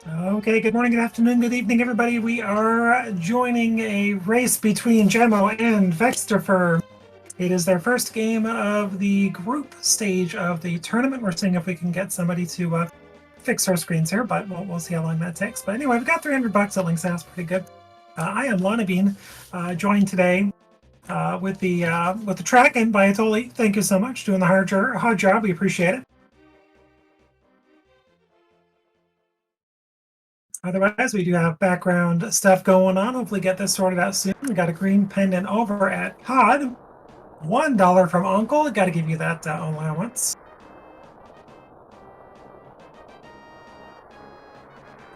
Okay, good morning, good afternoon, good evening, everybody. We are joining a race between Jamo and VeXtopher. It is their first game of the group stage of the tournament. We're seeing if we can get somebody to fix our screens here, but we'll see how long that takes. But anyway, we've got 300 bucks at Link's House, pretty good. I am Lana Bean, joined today with the tracking by Atoli. Thank you so much, doing the hard job. We appreciate it. Otherwise, we do have background stuff going on. Hopefully get this sorted out soon. We got a green pendant over at Pod. $1 from Uncle. Got to give you that allowance.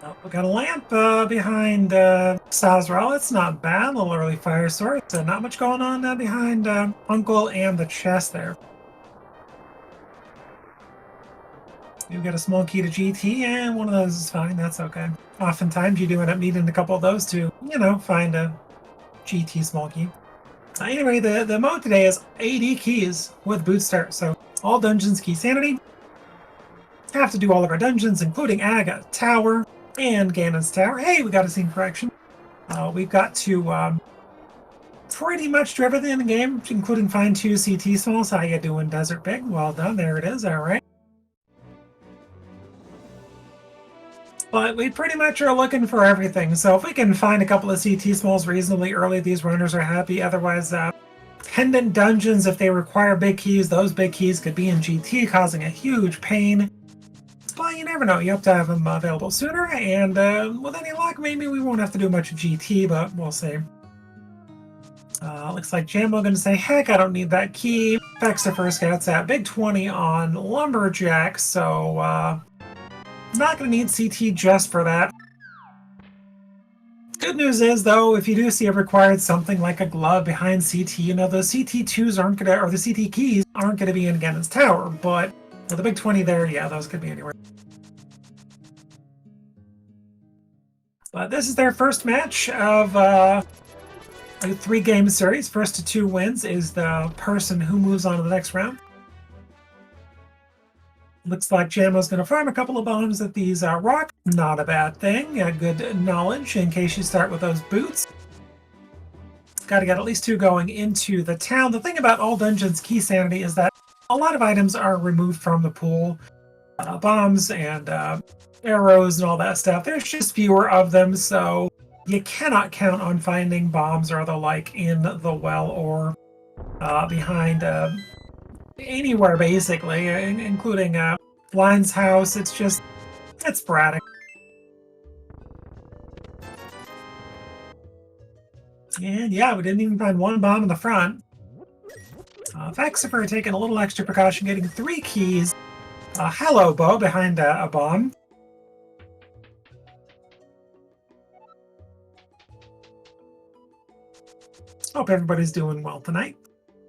Oh, we got a lamp behind Sazral. It's not bad. A little early fire source. Not much going on behind Uncle and the chest there. You get a small key to GT, and one of those is fine. That's okay. Oftentimes, you do end up needing a couple of those to, find a GT small key. Anyway, the mode today is 80 keys with boot start. So all dungeons key sanity. Have to do all of our dungeons, including Aga Tower and Ganon's Tower. Hey, we got a scene correction. We've got to pretty much do everything in the game, including find 2 CT smalls. How you doing, Desert Big? Well done. There it is. All right. But we pretty much are looking for everything. So if we can find a couple of CT smalls reasonably early, these runners are happy. Otherwise, pendant dungeons, if they require big keys, those big keys could be in GT, causing a huge pain. But you never know. You have to have them available sooner. And with any luck, maybe we won't have to do much GT, but we'll see. Looks like Jamo going to say, heck, I don't need that key. VeXtopher Scouts at big 20 on Lumberjack, so not going to need CT just for that. Good news is, though, if you do see it required something like a glove behind CT, those CT2s aren't going to, or the CT keys aren't going to be in Ganon's Tower, but with the big 20 there, yeah, those could be anywhere. But this is their first match of a 3-game series. First to 2 wins is the person who moves on to the next round. Looks like Jamo's going to farm a couple of bombs at these rocks. Not a bad thing. Good knowledge in case you start with those boots. Got to get at least 2 going into the town. The thing about all dungeons key sanity is that a lot of items are removed from the pool. Bombs and arrows and all that stuff. There's just fewer of them, so you cannot count on finding bombs or the like in the well or behind anywhere, basically, including Blind's house. It's sporadic. And yeah, we didn't even find 1 bomb in the front. VeXtopher taking a little extra precaution, getting 3 keys. Hello, Bo, behind a bomb. Hope everybody's doing well tonight.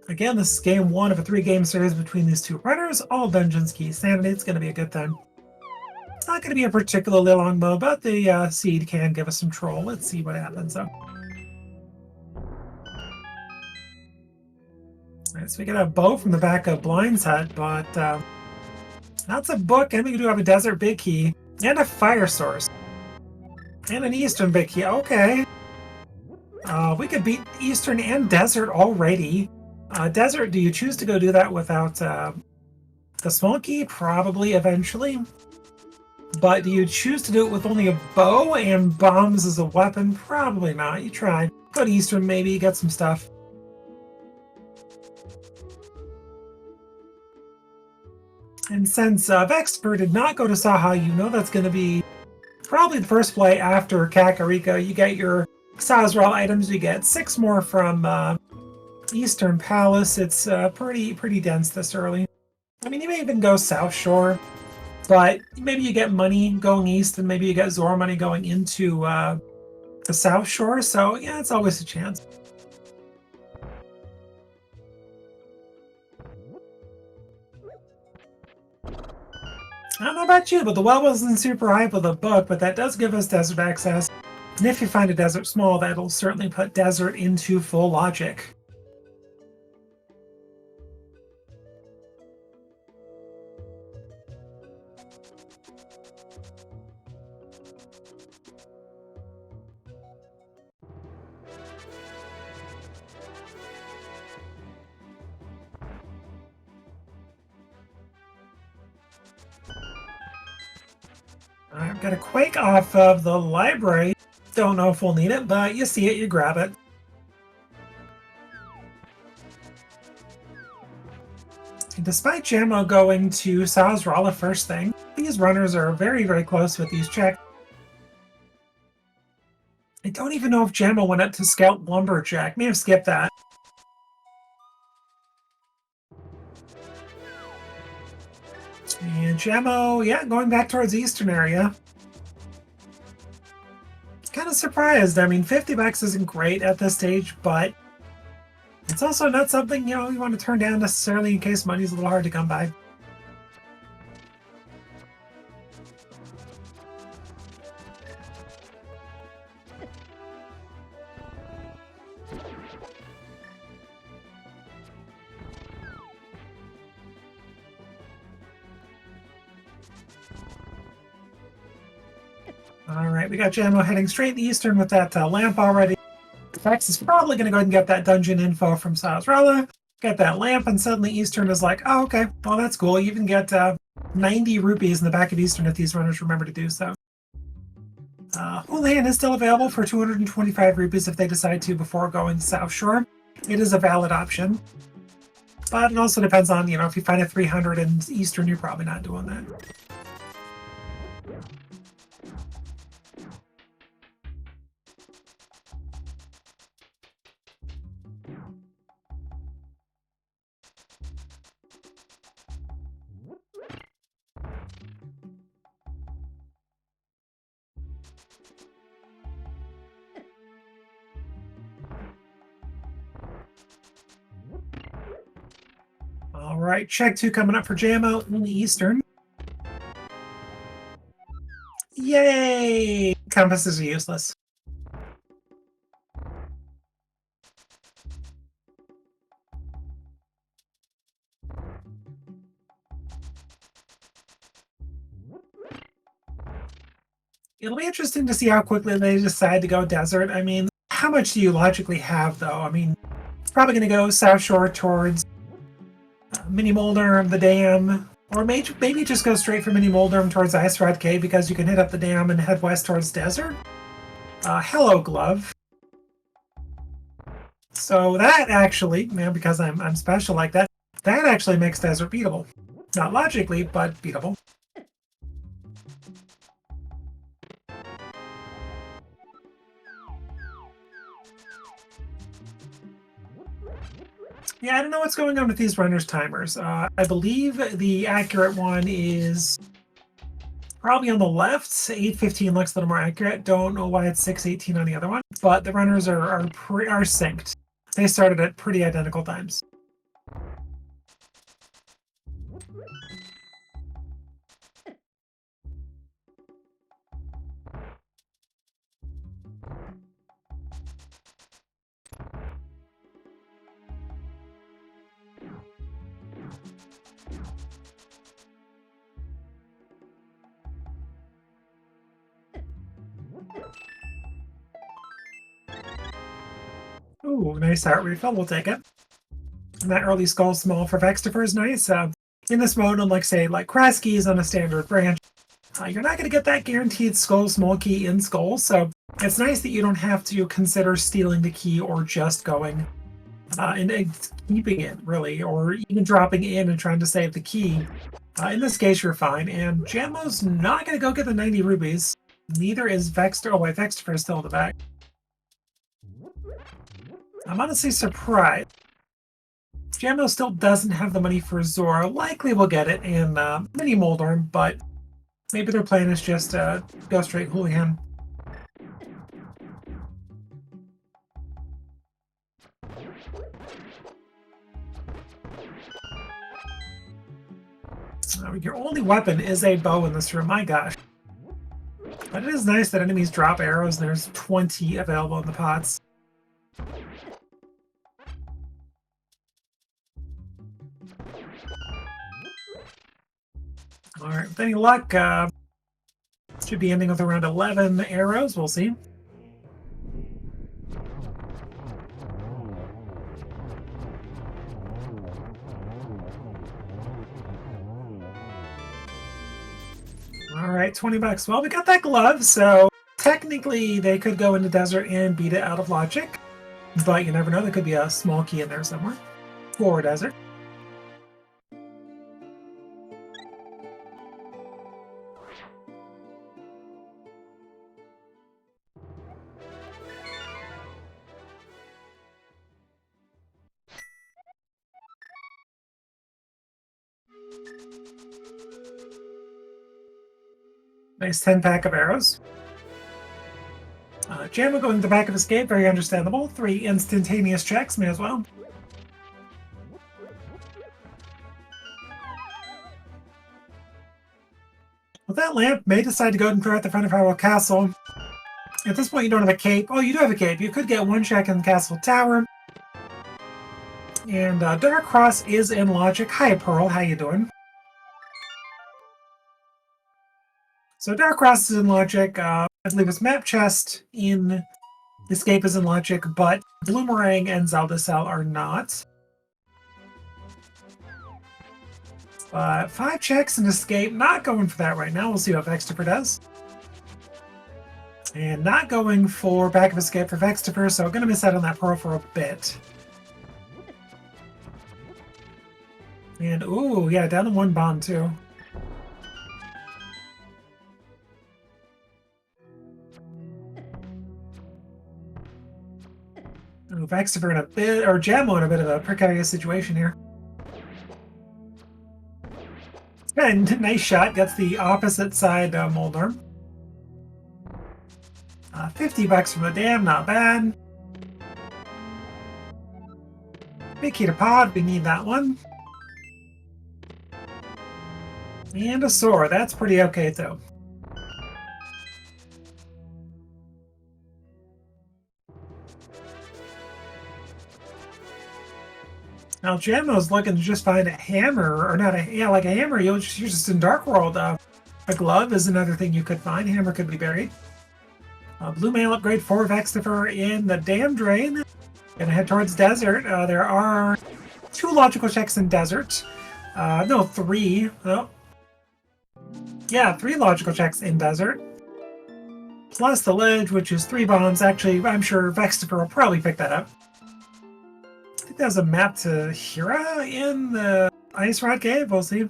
Again, this is game 1 of a 3-game series between these 2 runners. All dungeons key sanity. It's going to be a good time. It's not going to be a particularly long mode, but the seed can give us some troll. Let's see what happens, though. Alright, so we get a bow from the back of Blind's hut, but that's a book, and we do have a desert big key, and a fire source. And an eastern big key. Okay. We could beat eastern and desert already. Desert, do you choose to go do that without the small key? Probably, eventually. But do you choose to do it with only a bow and bombs as a weapon? Probably not. You try. Go to eastern, maybe, get some stuff. And since VeXtopher did not go to Saha, that's going to be probably the first play after Kakariko. You get your Sazral items. You get 6 more from Eastern Palace. It's pretty dense this early. I mean, you may even go South Shore, but maybe you get money going east, and maybe you get Zora money going into the South Shore. So yeah, it's always a chance. I don't know about you, but the well wasn't super hype with the book, but that does give us desert access. And if you find a desert small, that'll certainly put desert into full logic. I've got a Quake off of the library. Don't know if we'll need it, but you see it, you grab it. Despite Jamo going to Sazrala first thing, these runners are very, very close with these checks. I don't even know if Jamo went up to Scout Lumberjack. May have skipped that. And Jamo, yeah, going back towards the eastern area. Kind of surprised. I mean, 50 bucks isn't great at this stage, but it's also not something, you want to turn down necessarily in case money's a little hard to come by. All right, we got Jamo heading straight eastern with that lamp already. Vex is probably going to go ahead and get that dungeon info from Sazrala, get that lamp, and suddenly Eastern is like, oh, okay, well, that's cool. You even get 90 rupees in the back of Eastern if these runners remember to do so. Houlihan is still available for 225 rupees if they decide to before going South Shore. It is a valid option. But it also depends on, if you find a 300 in Eastern, you're probably not doing that. All right, check 2 coming up for Jamo in the Eastern. Yay! Compasses are useless. It'll be interesting to see how quickly they decide to go desert. I mean, how much do you logically have, though? I mean, it's probably going to go South Shore towards Mini Moldurm, the dam, or maybe just go straight from Mini Moldurm towards Ice Rod Cave because you can hit up the dam and head west towards desert. Hello, Glove. So that actually, because I'm special like that, that actually makes desert beatable. Not logically, but beatable. Yeah, I don't know what's going on with these runners' timers. I believe the accurate one is probably on the left. 8:15 looks a little more accurate. Don't know why it's 6:18 on the other one. But the runners are synced. They started at pretty identical times. Ooh, nice art refill. We'll take it. And that early Skull Small for VeXtopher is nice. In this mode, unlike, say, like Kraskies on a standard branch, you're not going to get that guaranteed Skull Small key in Skull, so it's nice that you don't have to consider stealing the key or just going and keeping it, really, or even dropping in and trying to save the key. In this case, you're fine, and Jamo's not going to go get the 90 rubies. Neither is VeXtopher. Oh, wait, VeXtopher is still in the back. I'm honestly surprised. Jamo still doesn't have the money for Zora. Likely will get it in Mini Moldorm, but maybe their plan is just go straight Houlihan. Your only weapon is a bow in this room, my gosh. But it is nice that enemies drop arrows and there's 20 available in the pots. Alright, with any luck, should be ending with around 11 arrows, we'll see. Alright, 20 bucks. Well, we got that glove, so technically they could go into desert and beat it out of logic. But you never know, there could be a small key in there somewhere. For desert. Nice 10-pack of arrows. Jamo going to the back of escape, very understandable. 3 instantaneous checks, may as well. Well, that lamp may decide to go and throw at the front of our castle. At this point, you don't have a cape. Oh, you do have a cape. You could get 1 check in the castle tower. And Dark Cross is in logic. Hi, Pearl. How you doing? So Dark Cross is in logic. I believe it's Map Chest in Escape is in logic, but Bloomerang and Zelda Cell are not. But 5 checks in Escape, not going for that right now. We'll see what VeXtopher does. And not going for Back of Escape for VeXtopher, so going to miss out on that Pearl for a bit. And, ooh, yeah, down to 1 bond, too. Ooh, VeXtopher in a bit, or Jamo in a bit of a precarious situation here. And nice shot, gets the opposite side mold arm. 50 bucks from the dam, not bad. Big heater pod, we need that one. And a sword, that's pretty okay though. Now Jamo's looking to just find a hammer, or not a, yeah, like a hammer, you're just in Dark World. A glove is another thing you could find, hammer could be buried. Blue mail upgrade for VeXtopher in the dam drain. Gonna head towards desert. There are 2 logical checks in desert. No, 3. Oh. Yeah, 3 logical checks in desert. Plus the ledge, which is 3 bombs. Actually, I'm sure VeXtopher will probably pick that up. I think there's a map to Hira in the Ice Rod Cave. We'll see.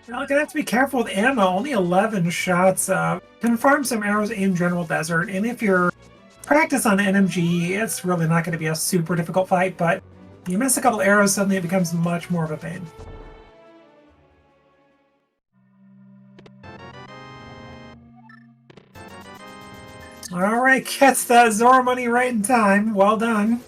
Now, gonna have to be careful with ammo. Only 11 shots. Can farm some arrows in General Desert, and if you're practice on NMG, it's really not going to be a super difficult fight, but you miss a couple arrows, suddenly it becomes much more of a pain. Alright, gets that Zora money right in time. Well done.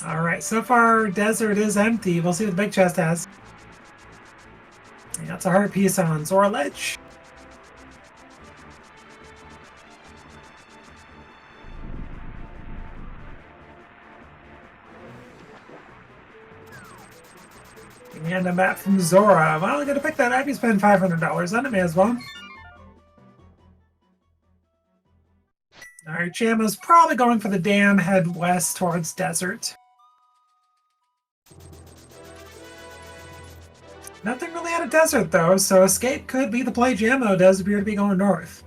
Alright, so far desert is empty. We'll see what the big chest has. That's a heart piece on Zora Ledge. And a map from Zora. Well, I'm gonna pick that up. You spend $500 on it, may as well. Alright, Jamo's probably going for the dam, head west towards desert. Nothing really out of desert, though, so escape could be the play. Jamo does appear to be going north.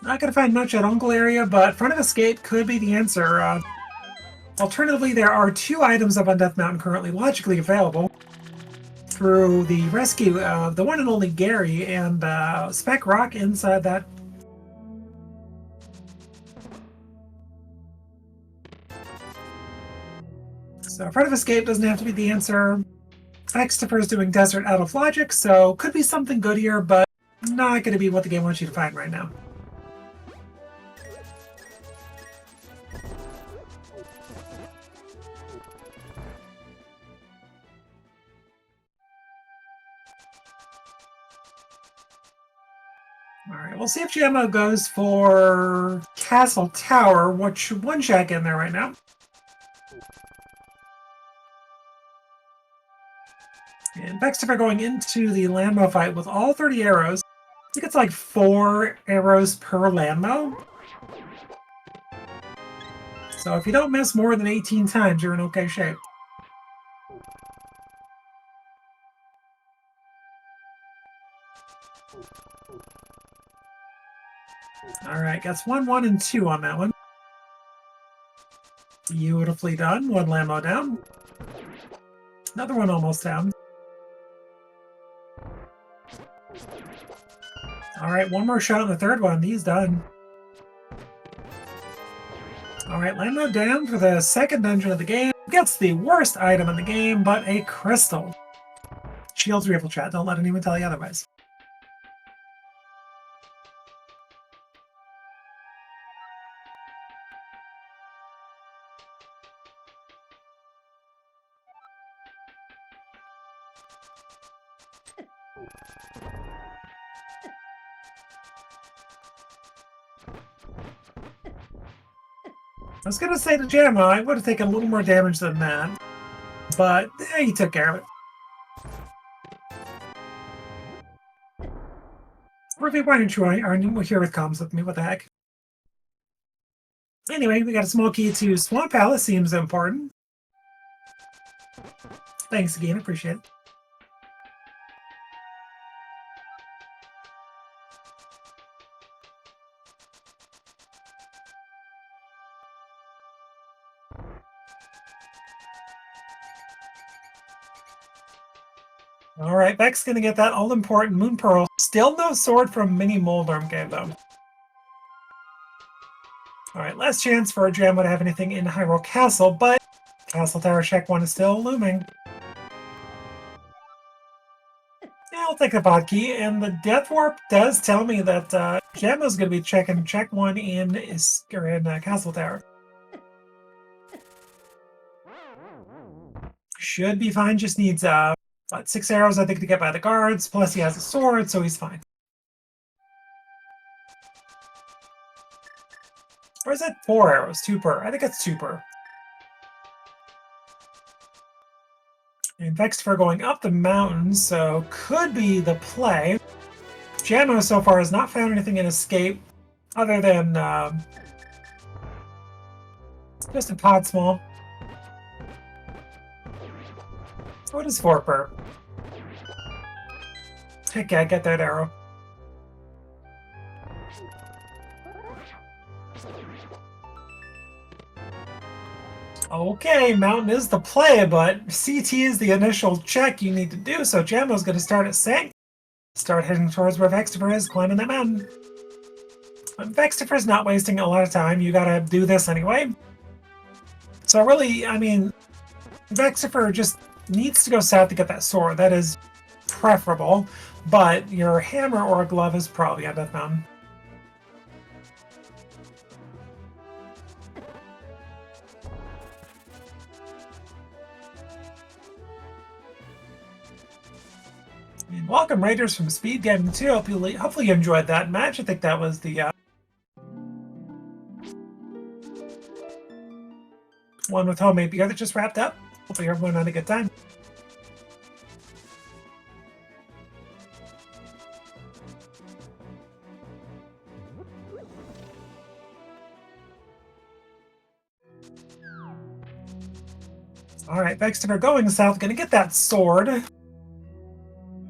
Not going to find much at Uncle area, but front of escape could be the answer. Alternatively, there are 2 items up on Death Mountain currently logically available through the rescue of the one and only Gary and Spec Rock inside that. So front of escape doesn't have to be the answer. VeXtopher is doing desert out of logic, so could be something good here, but not going to be what the game wants you to find right now. Alright, we'll see if Jamo goes for Castle Tower, which 1 check in there right now. And VeXtopher going into the Landmo fight with all 30 arrows. I think it's like 4 arrows per Landmo. So if you don't miss more than 18 times, you're in okay shape. Alright, gets 1, 1, and 2 on that one. Beautifully done. 1 Landmo down. Another one almost down. Alright, one more shot on the third one. He's done. Alright, Landmo down for the second dungeon of the game. Gets the worst item in the game, but a crystal. Shields rifle chat. Don't let anyone tell you otherwise. I was going to say to Jamo, I would have taken a little more damage than that. But he took care of it. Ruby, why don't you aren't here with comms with me? What the heck? Anyway, we got a small key to Swamp Palace. Seems important. Thanks again. Appreciate it. Alright, Vex gonna get that all-important Moon Pearl. Still no sword from Mini Moldorm game, though. Alright, last chance for Jamo to have anything in Hyrule Castle, but Castle Tower check 1 is still looming. Yeah, I'll take the pod key, and the Death Warp does tell me that Jamo's gonna be checking check 1 in Castle Tower. Should be fine, just needs 6 arrows, I think, to get by the guards, plus he has a sword, so he's fine. Or is it 4 arrows? 2 per. I think it's 2 per. And VeXtopher going up the mountain, so could be the play. Jamo so far has not found anything in Escape, other than just a pod small. What is 4 per? Heck yeah, get that arrow. Okay, Mountain is the play, but CT is the initial check you need to do, so Jamo's going to start at Sank. Start heading towards where VeXtopher is, climbing that mountain. But VeXtopher's not wasting a lot of time, you gotta do this anyway. So really, I mean, VeXtopher just needs to go south to get that sword. That is preferable, but your hammer or a glove is probably on Death Mountain. And welcome Raiders from SpeedGaming too. Hopefully you enjoyed that match. I think that was the one with homemade beer that just wrapped up. Hopefully everyone had a good time. Alright, VeXtopher going south, gonna get that sword.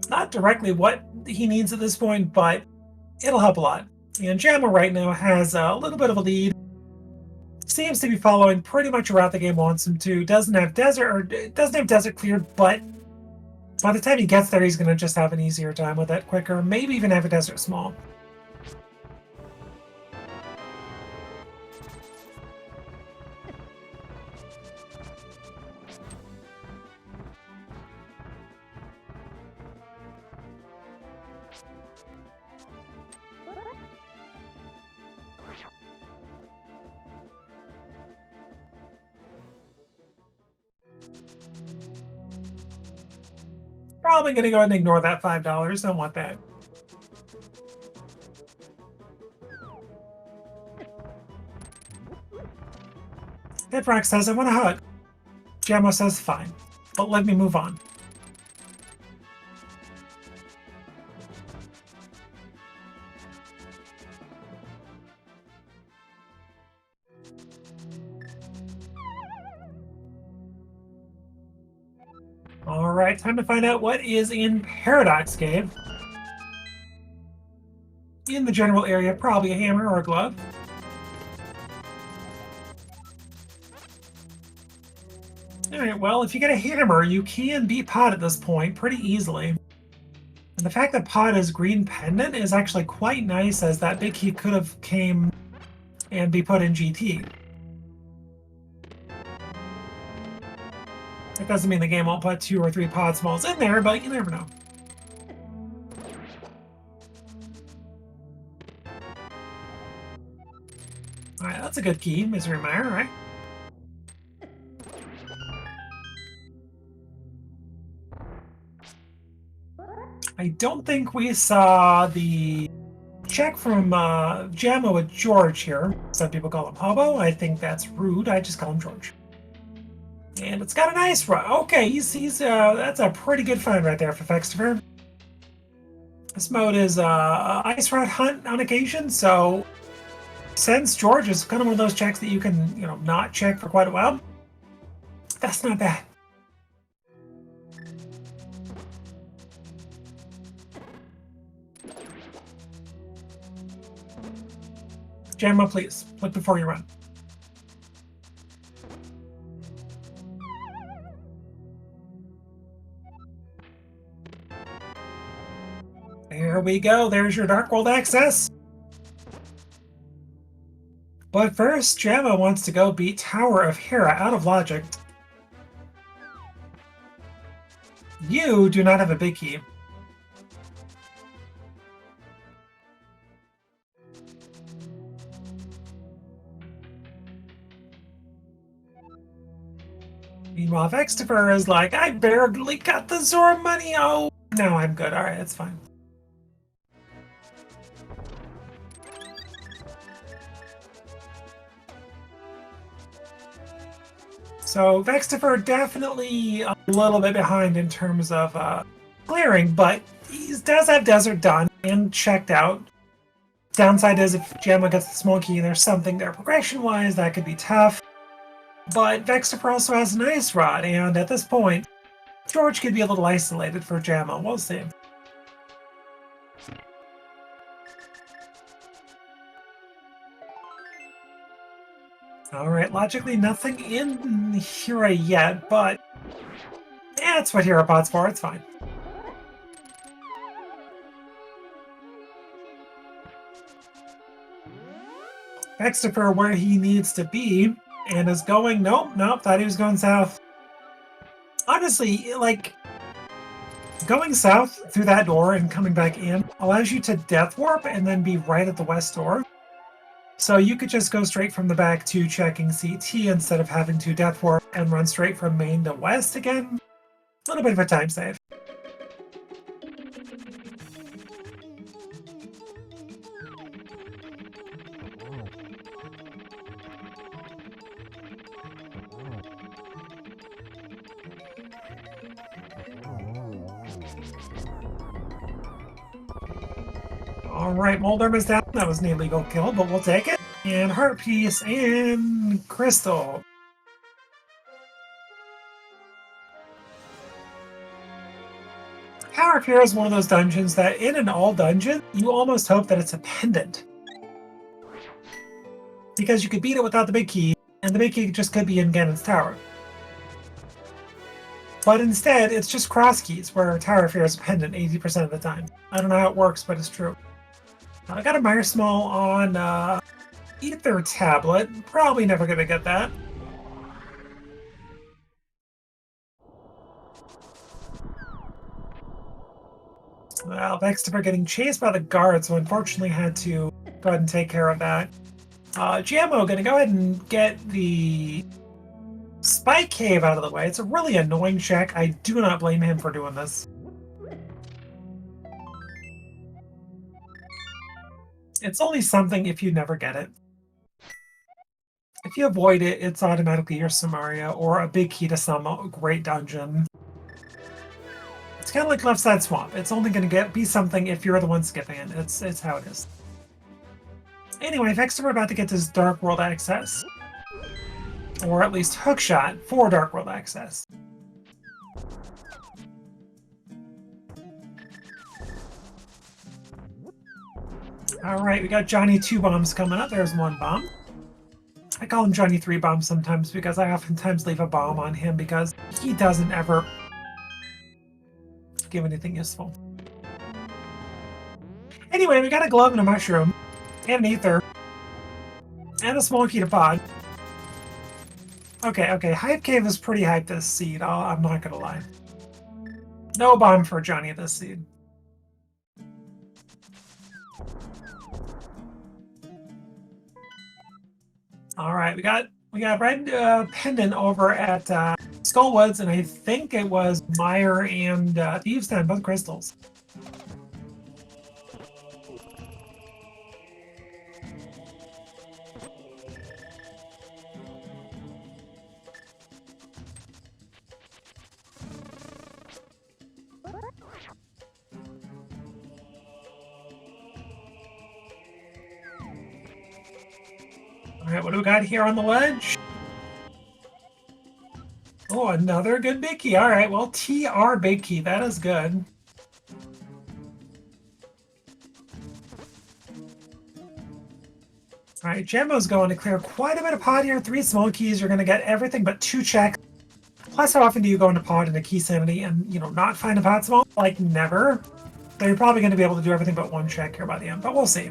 Not directly what he needs at this point, but it'll help a lot. And Jamo right now has a little bit of a lead. Seems to be following pretty much route the game wants him to. Doesn't have desert cleared, but by the time he gets there, he's gonna just have an easier time with it, quicker. Maybe even have a desert small. Probably going to go ahead and ignore that $5. Don't want that. Headrock says, I want a hug. Jamo says, fine, but let me move on. Alright, time to find out what is in Paradox Cave. In the general area, probably a hammer or a glove. Alright, well, if you get a hammer, you can beat Pod at this point pretty easily. And the fact that Pod is green pendant is actually quite nice, as that big key could have came and be put in GT. It doesn't mean the game won't put 2 or 3 Pod Smalls in there, but you never know. Alright, that's a good key, Misery Mire, right? I don't think we saw the check from Jamo with George here. Some people call him Hobo. I think that's rude. I just call him George. And it's got an ice rod. Okay, that's a pretty good find right there for VeXtopher. This mode is ice rod hunt on occasion, so since George is kind of one of those checks that you can, not check for quite a while, that's not bad. Jamo, please, look before you run. There we go, there's your Dark World access. But first, Jamo wants to go beat Tower of Hera out of logic. You do not have a big key. Meanwhile, VeXtopher is like, I barely got the Zora money. Oh, no, I'm good. All right, that's fine. So VeXtopher definitely a little bit behind in terms of clearing, but he does have Desert done and checked out. Downside is if Jamo gets the small key, there's something there progression-wise that could be tough. But VeXtopher also has an ice rod, and at this point, George could be a little isolated for Jamo. We'll see. Alright, logically nothing in Hera yet, but that's what Hera Pod's for, it's fine. VeXtopher where he needs to be, and is going, nope, thought he was going south. Honestly, going south through that door and coming back in allows you to death warp and then be right at the west door. So you could just go straight from the back to checking CT instead of having to death warp and run straight from main to west again. A little bit of a time save. Alright, Molderm is down. That was an illegal kill, but we'll take it. And Heart Piece and Crystal. Tower of Hera is one of those dungeons that in an all dungeon, you almost hope that it's a pendant. Because you could beat it without the big key, and the big key just could be in Ganon's Tower. But instead, it's just cross keys, where Tower of Hera is a pendant 80% of the time. I don't know how it works, but it's true. I got a Mire Small on Ether Tablet. Probably never gonna get that. Well, VeXtopher getting chased by the guards, so unfortunately had to go ahead and take care of that. Jamo gonna go ahead and get the Spike Cave out of the way. It's a really annoying check. I do not blame him for doing this. It's only something if you never get it. If you avoid it, it's automatically your Samaria or a big key to some great dungeon. It's kind of like Left Side Swamp. It's only going to be something if you're the one skipping it. It's how it is. Anyway, VeXtopher about to get this Dark World access. Or at least hookshot for Dark World access. All right, we got Johnny 2 bombs coming up. There's 1 bomb. I call him Johnny 3 bombs sometimes because I oftentimes leave a bomb on him because he doesn't ever give anything useful. Anyway, we got a glove and a mushroom, and an ether, and a small key to pod. Okay, Hype Cave is pretty hype this seed, I'm not gonna lie. No bomb for Johnny this seed. Alright, we got red pendant over at Skullwoods, and I think it was Meyer and Thieves Den, both crystals. Alright, what do we got here on the ledge? Oh, another good big key. Alright, well, TR big key. That is good. Alright, Jamo's going to clear quite a bit of pod here. 3 small keys. You're going to get everything but 2 checks. Plus, how often do you go into pod into key sanity and, you know, not find a pod small? Like, never. So you're probably going to be able to do everything but 1 check here by the end, but we'll see.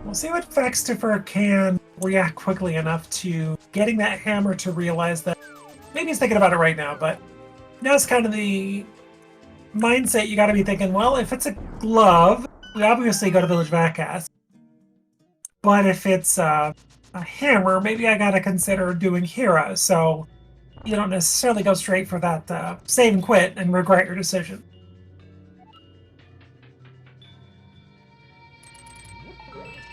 We'll see what VeXtopher can react quickly enough to getting that hammer to realize that maybe he's thinking about it right now, but now's kind of the mindset you got to be thinking, well, if it's a glove, we obviously go to Village Backcast. But if it's a hammer, maybe I got to consider doing Hera, so you don't necessarily go straight for that save and quit and regret your decision.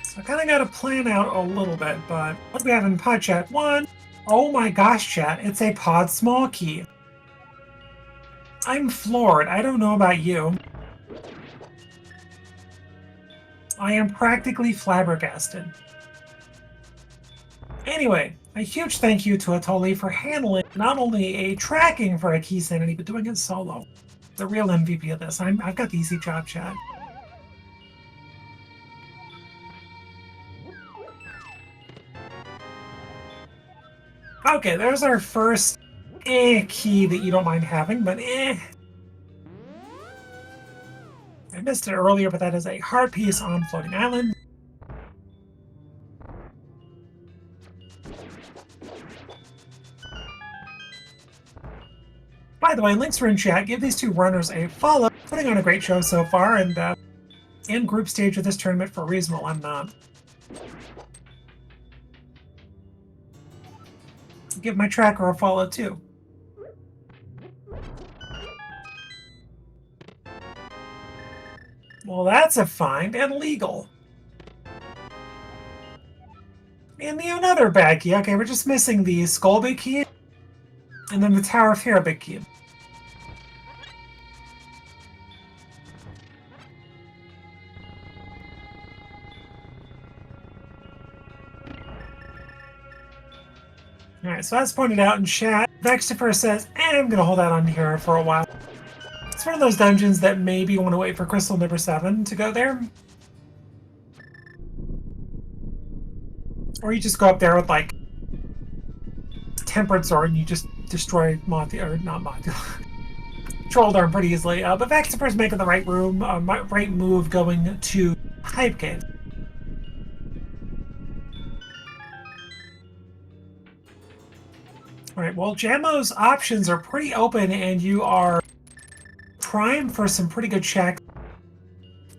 So I kind of got to plan out a little bit, but what do we have in pod chat? 1, oh my gosh, chat, it's a pod small key. I'm floored. I don't know about you. I am practically flabbergasted. Anyway, a huge thank you to Atoli for handling not only a tracking for a key sanity, but doing it solo. The real MVP of this. I've got the easy job, chat. Okay, there's our first key that you don't mind having, but I missed it earlier, but that is a hard piece on Floating Island. By the way, links are in chat. Give these 2 runners a follow. Putting on a great show so far, and in group stage of this tournament for reasonable. I'm not. Give my tracker a follow too. Well, that's a find and legal. And another bad key. Okay, we're just missing the Skull big key, and then the Tower of Hera big key. Alright, so as pointed out in chat, VeXtopher says, I'm gonna hold out on here for a while. It's one of those dungeons that maybe you want to wait for crystal number 7 to go there. Or you just go up there with, like, Tempered Sword and you just destroy Mothia, or not Mothia, Troll Arm pretty easily. But VeXtopher's making the right move going to Hype Cave. Alright, well, Jamo's options are pretty open and you are primed for some pretty good checks.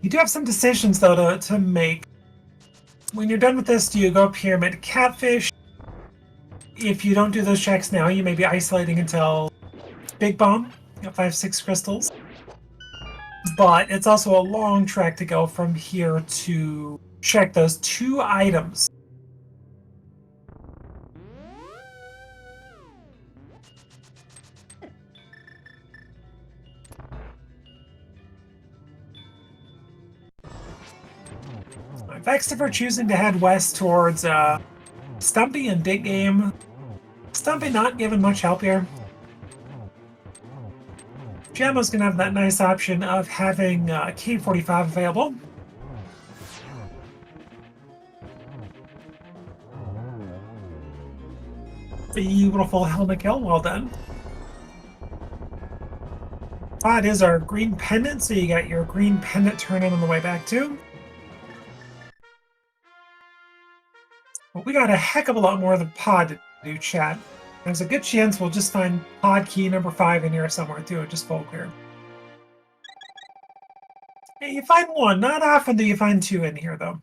You do have some decisions, though, to make. When you're done with this, do you go Pyramid Catfish? If you don't do those checks now, you may be isolating until Big Bomb. You got 5-6 crystals. But it's also a long trek to go from here to check those 2 items. VeXtopher choosing to head west towards Stumpy and Big Game. Stumpy not giving much help here. Jamo's going to have that nice option of having K45 available. Beautiful helmet kill, well done. Pod is our green pendant, so you got your green pendant turn in on the way back too. But we got a heck of a lot more of the pod to do, chat. There's a good chance we'll just find pod key number 5 in here somewhere too, just full clear. Hey, you find one. Not often do you find 2 in here though.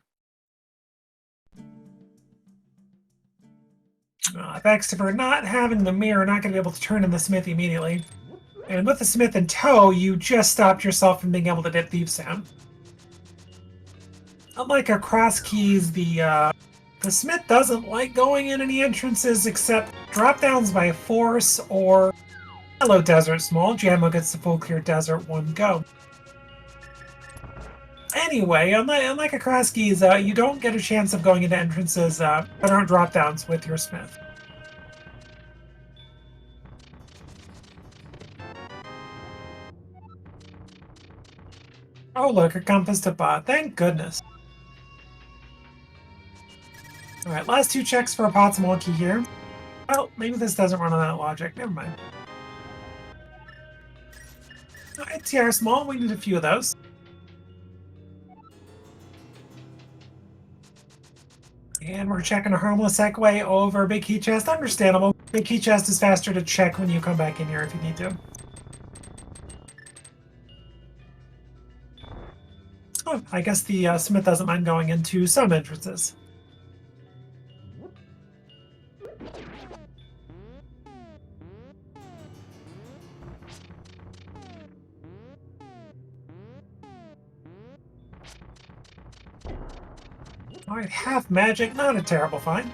VeXtopher not having the mirror, not going to be able to turn in the smith immediately. And with the smith in tow, you just stopped yourself from being able to dip Thieves down. Unlike our cross keys, the smith doesn't like going in any entrances except drop downs by force or hello desert small. Jamo gets the full clear desert 1 go. Anyway, unlike a cross keys, you don't get a chance of going into entrances that aren't drop downs with your smith. Oh look, a compass to bot. Thank goodness. Alright, last 2 checks for a pot key here. Well, maybe this doesn't run on that logic. Never mind. Alright, TR small, we need a few of those. And we're checking a harmless segue over Big Key Chest. Understandable. Big Key Chest is faster to check when you come back in here if you need to. Oh, I guess the smith doesn't mind going into some entrances. Alright, half magic, not a terrible find.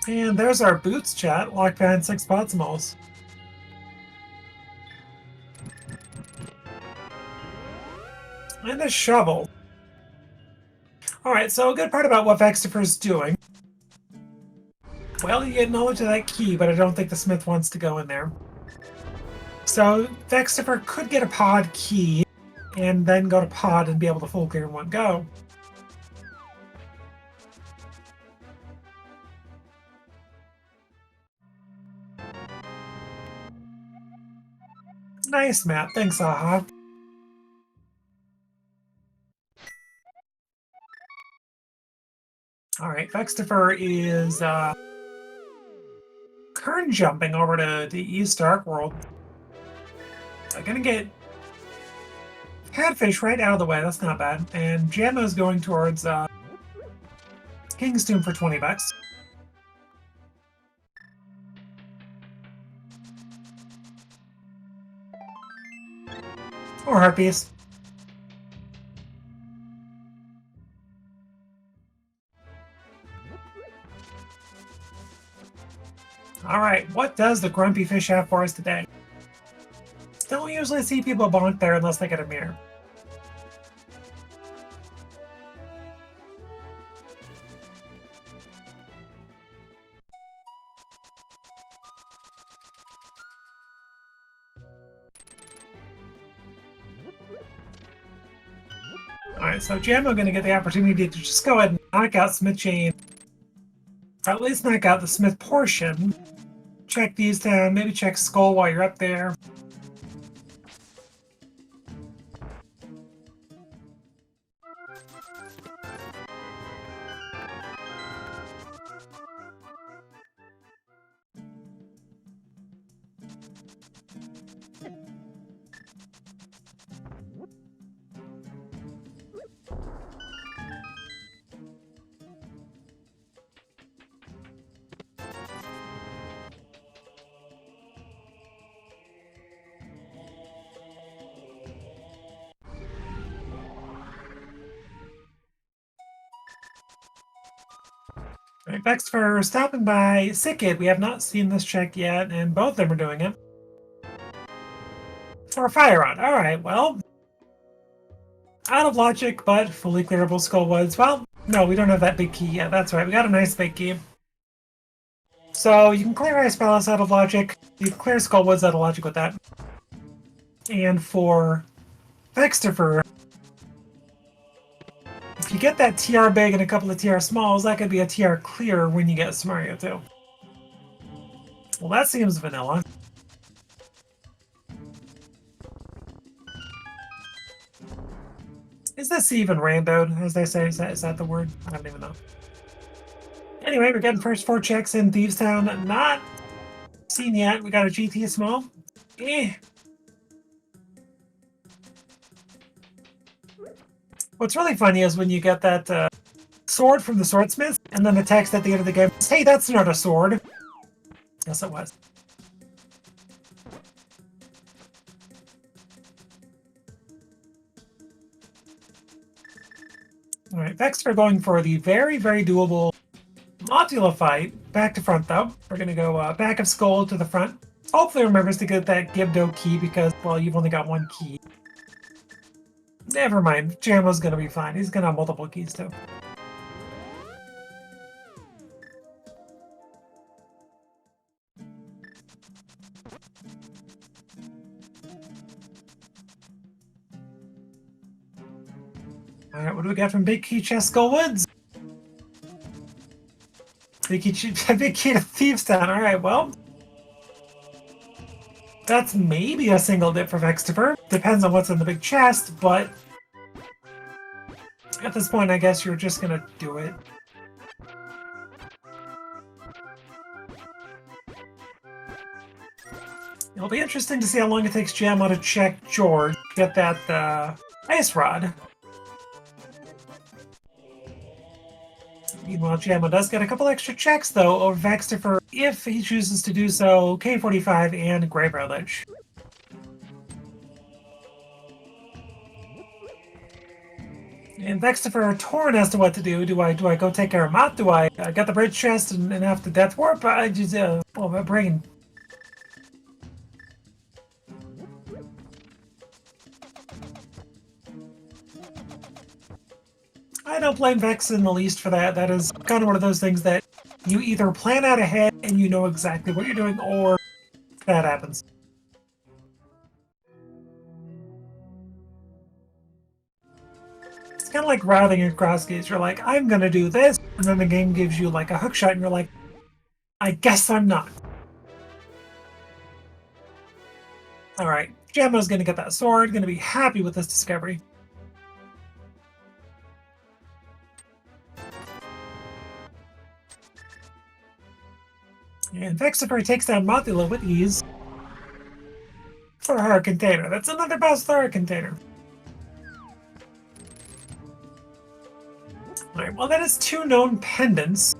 And there's our boots, chat. Locked behind 6 pot smalls. And a shovel. Alright, so a good part about what VeXtopher's doing. Well, you get knowledge of that key, but I don't think the smith wants to go in there. So VeXtopher could get a pod key, and then go to pod and be able to full clear in 1 go. Nice map, thanks, Aha. Alright, VeXtopher is current jumping over to the East Dark World. I'm gonna get Catfish right out of the way, that's not bad. And Jamo's going towards King's Tomb for 20 bucks. Or Harpies. Alright, what does the Grumpy Fish have for us today? Don't usually see people bonk there unless they get a mirror. Alright, so Jamo going to get the opportunity to just go ahead and knock out Smith Chain. Or at least knock out the Smith portion. Check these down, maybe check Skull while you're up there. Right, VeXtopher stopping by Sickit. We have not seen this check yet, and both of them are doing it. For a fire rod. Alright, well. Out of logic, but fully clearable Skullwoods. Well, no, we don't have that big key yet. That's right, we got a nice big key. So you can clear Ice Palace out of logic. You can clear Skullwoods out of logic with that. And for VeXtopher, if you get that TR big and a couple of TR smalls, that could be a TR clear when you get Smario too. Well, that seems vanilla. Is this even randoed, as they say? Is that the word? I don't even know. Anyway, we're getting first 4 checks in Thieves Town. Not seen yet. We got a GT small. Eh. What's really funny is when you get that sword from the swordsmith, and then the text at the end of the game says, "Hey, that's not a sword." Yes, it was. Alright, next we're going for the very, very doable Montula fight. Back to front, though. We're going to go back of Skull to the front. Hopefully remembers to get that Gibdo key because, well, you've only got 1 key. Never mind. Jamo's going to be fine. He's going to have multiple keys, too. Alright, what do we got from Big Key Chest Skullwoods? Big key to Thieves Town. Alright, well. That's maybe a single dip for VeXtopher. Depends on what's in the big chest, but at this point, I guess you're just gonna do it. It'll be interesting to see how long it takes Jamo to check George, get that ice rod. Meanwhile, Jamo does get a couple extra checks, though, over VeXtopher if he chooses to do so, K45 and Graveyard Lich. And VeXtopher torn as to what to do. Do I go take care of Mott? Do I get the bridge chest and have to death warp? I just, oh, my brain. I don't blame Vex in the least for that. That is kind of one of those things that you either plan out ahead and you know exactly what you're doing, or that happens. It's kind of like routing your cross gates. You're like, I'm gonna do this, and then the game gives you like a hook shot, and you're like, I guess I'm not. Alright, Jamo's gonna get that sword, gonna be happy with this discovery. And VeXtopher takes down Mothula with ease for her container. That's another Bowser container. Alright, well that is 2 known pendants.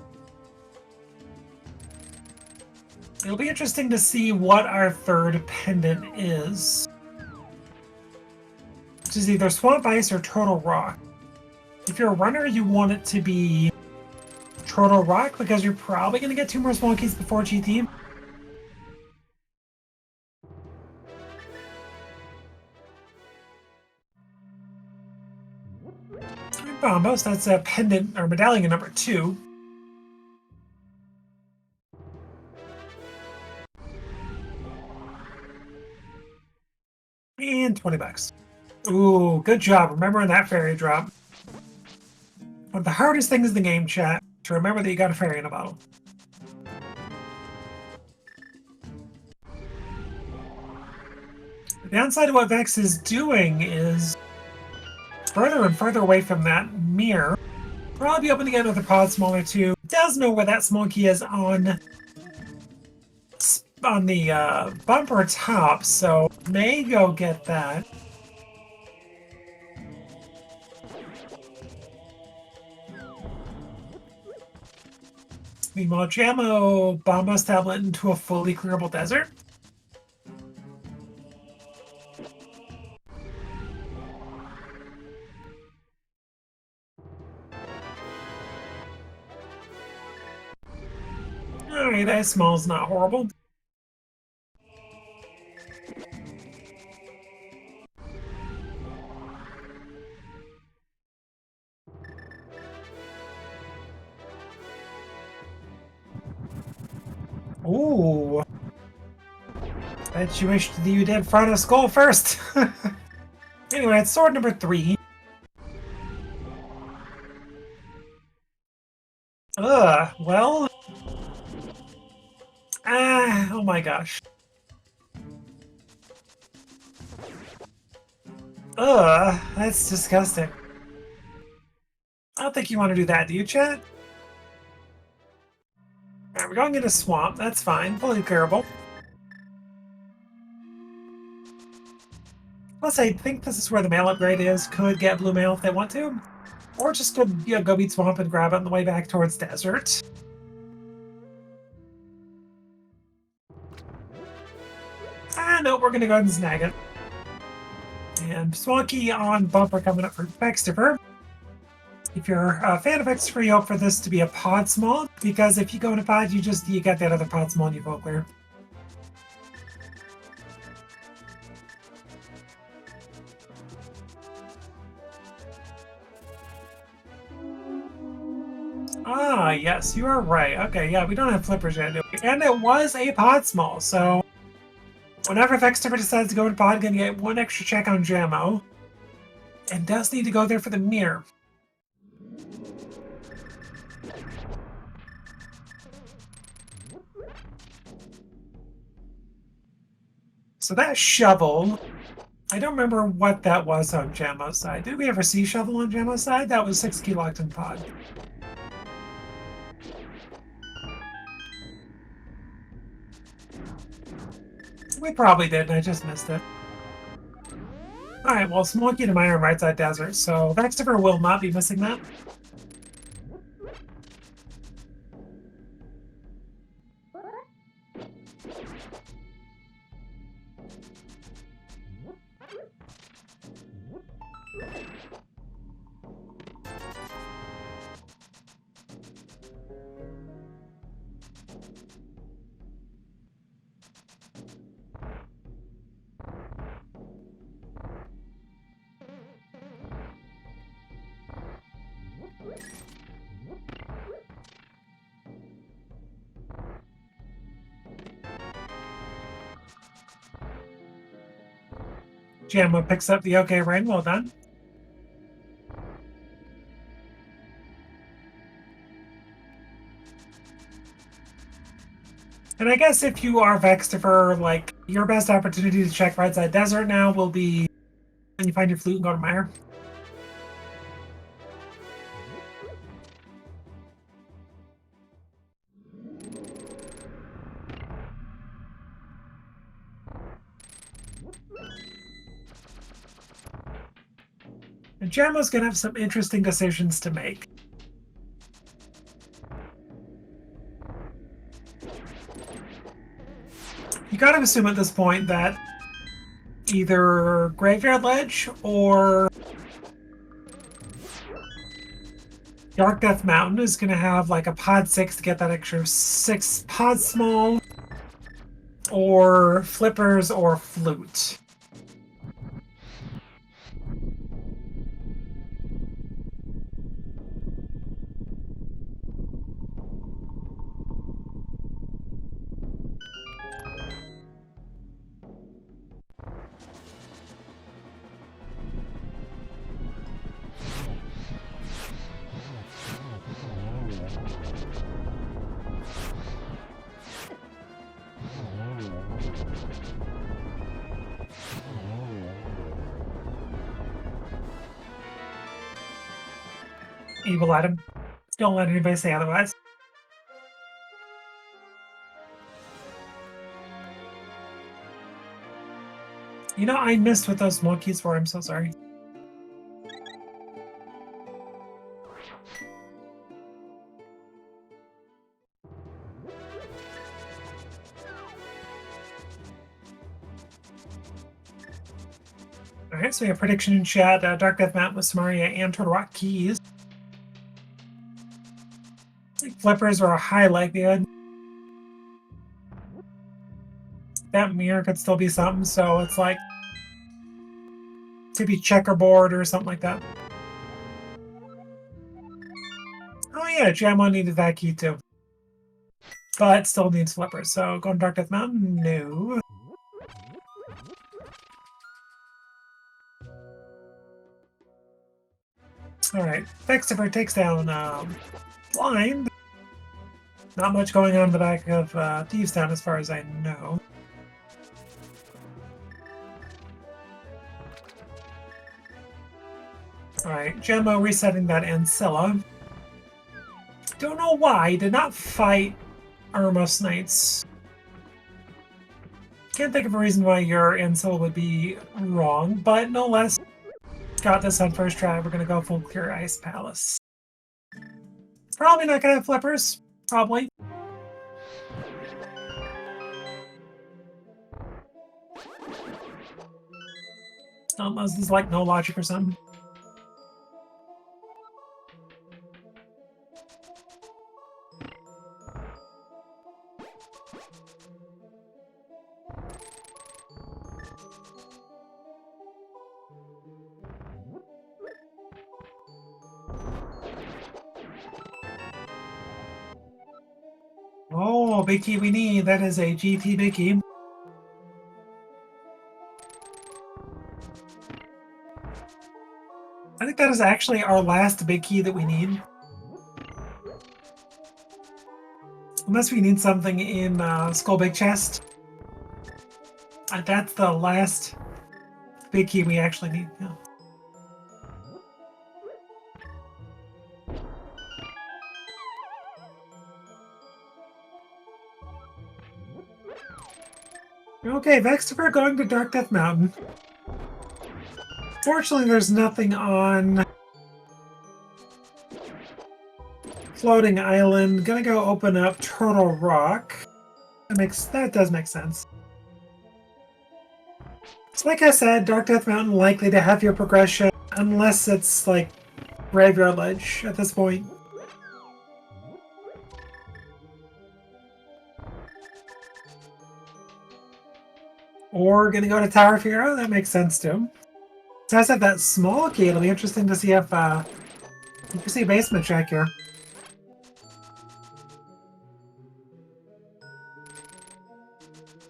It'll be interesting to see what our 3rd pendant is. Which is either Swamp Ice or Turtle Rock. If you're a runner, you want it to be Turtle Rock, because you're probably going to get 2 more small keys before GT. Bombos, that's a pendant, or medallion number 2. And 20 bucks. Ooh, good job remembering that fairy drop. One of the hardest things in the game, chat, to remember that you got a fairy in a bottle. The downside of what Vex is doing is further and further away from that mirror. Probably open to get another pod smaller too. Does know where that small key is on the bumper top, so may go get that. Meanwhile, Jamo Bombos tablet into a fully clearable desert. Okay, that smell's not horrible. Ooh. Bet you wished you did front of skull first. Anyway, it's sword number 3. Ugh, well... oh my gosh. Ugh, that's disgusting. I don't think you want to do that, do you, chat? Alright, we're going into swamp. That's fine. Fully clearable. Plus, I think this is where the mail upgrade is. Could get blue mail if they want to. Or just go, go beat swamp and grab it on the way back towards desert. No, we're going to go ahead and snag it. And Swanky on bumper coming up for VeXtopher. If you're a fan of VeXtopher, you hope for this to be a pod small, because if you go into pod, you get that other pod small and you vote clear. Ah, yes, you are right. Okay, yeah, we don't have flippers yet, do we? And it was a pod small, so whenever VeXtopher decides to go into pod, gonna get 1 extra check on Jamo. And does need to go there for the mirror. So that shovel, I don't remember what that was on Jamo's side. Did we ever see shovel on Jamo's side? That was 6 key locked in pod. We probably did, and I just missed it. Alright, well, Smoky to Mire on right side desert, so VeXtopher will not be missing that. Jamo picks up the OK ring, well done. And I guess if you are VeXtopher, like, your best opportunity to check right side desert now will be when you find your flute and go to Mire. And Jamo's gonna have some interesting decisions to make. You gotta assume at this point that either Graveyard Ledge or Dark Death Mountain is gonna have like a pod 6 to get that extra 6 pod small, or flippers or flute. Evil at him. Don't let anybody say otherwise. You know, I missed what those monkeys were. I'm so sorry. Alright, so we have prediction in chat. Dark Death Mountain with Samaria and Turtle Rock keys. Flippers are a high likelihood. that mirror could still be something, so it's like, could be checkerboard or something like that. Oh yeah, Jamo needed that key too. But still needs flippers, so going to Dark Death Mountain? No. Alright, VeXtopher takes down Blind. Not much going on in the back of Thieves Town as far as I know. Alright, Jamo resetting that Ancilla. Don't know why, did not fight Armos Knights. Can't think of a reason why your Ancilla would be wrong, but no less. Got this on first try, we're gonna go full clear Ice Palace. Probably not gonna have flippers, probably. Unless there's like no logic or something. Oh, big key we need. That is a GT big key. I think that is actually our last big key that we need. Unless we need something in Skull Big Chest. That's the last big key we actually need. Yeah. Okay, VeXtopher going to Dark Death Mountain. Fortunately, there's nothing on Floating Island. Gonna go open up Turtle Rock. That does make sense. So like I said, Dark Death Mountain likely to have your progression, unless it's like Graveyard Ledge at this point. Or gonna go to Tower of Hero, that makes sense too. It does have that small key, it'll be interesting to see if you can see a basement check here.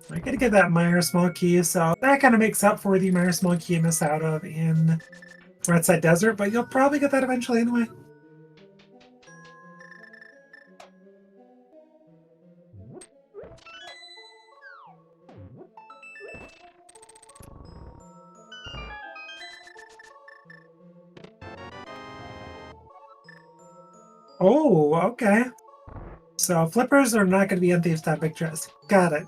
I gotta get that Meyer small key, so that kind of makes up for the Meyer small key you miss out of in Red Side Desert, but you'll probably get that eventually anyway. Oh, okay. So flippers are not going to be on Thieves' Topic Chest. Got it.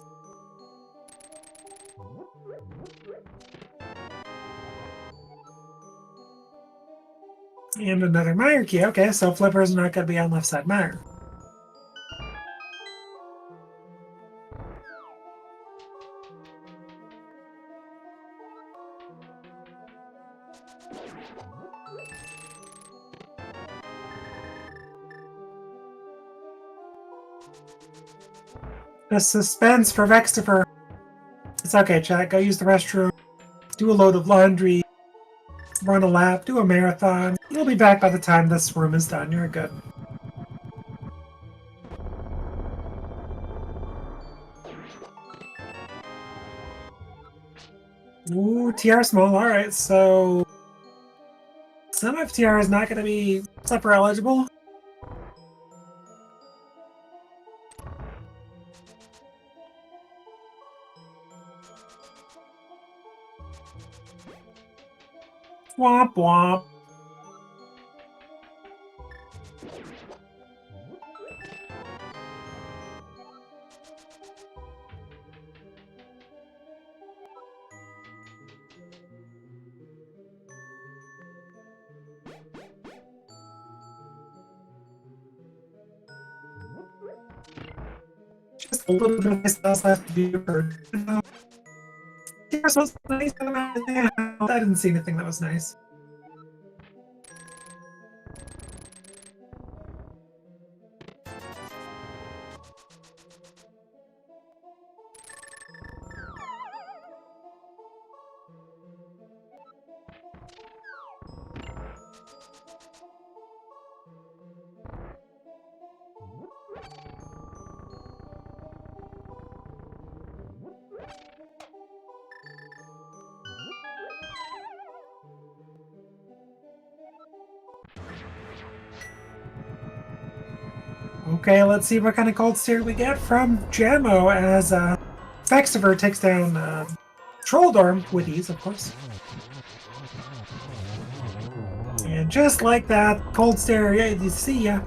And another Meyer key. Okay, so flippers are not going to be on left side Meyer. The suspense for VeXtopher. It's okay, chat. Go use the restroom. Do a load of laundry. Run a lap. Do a marathon. You'll be back by the time this room is done. You're good. Ooh, TR small. Alright, so some of TR is not going to be flipper eligible. Womp womp. Just a little bit of this else left to do for. TR was nice. I didn't see anything that was nice. Okay, let's see what kind of cold stare we get from Jamo as VeXtopher takes down Troll Dorm with ease, of course. And just like that, cold stare, yeah, you see ya.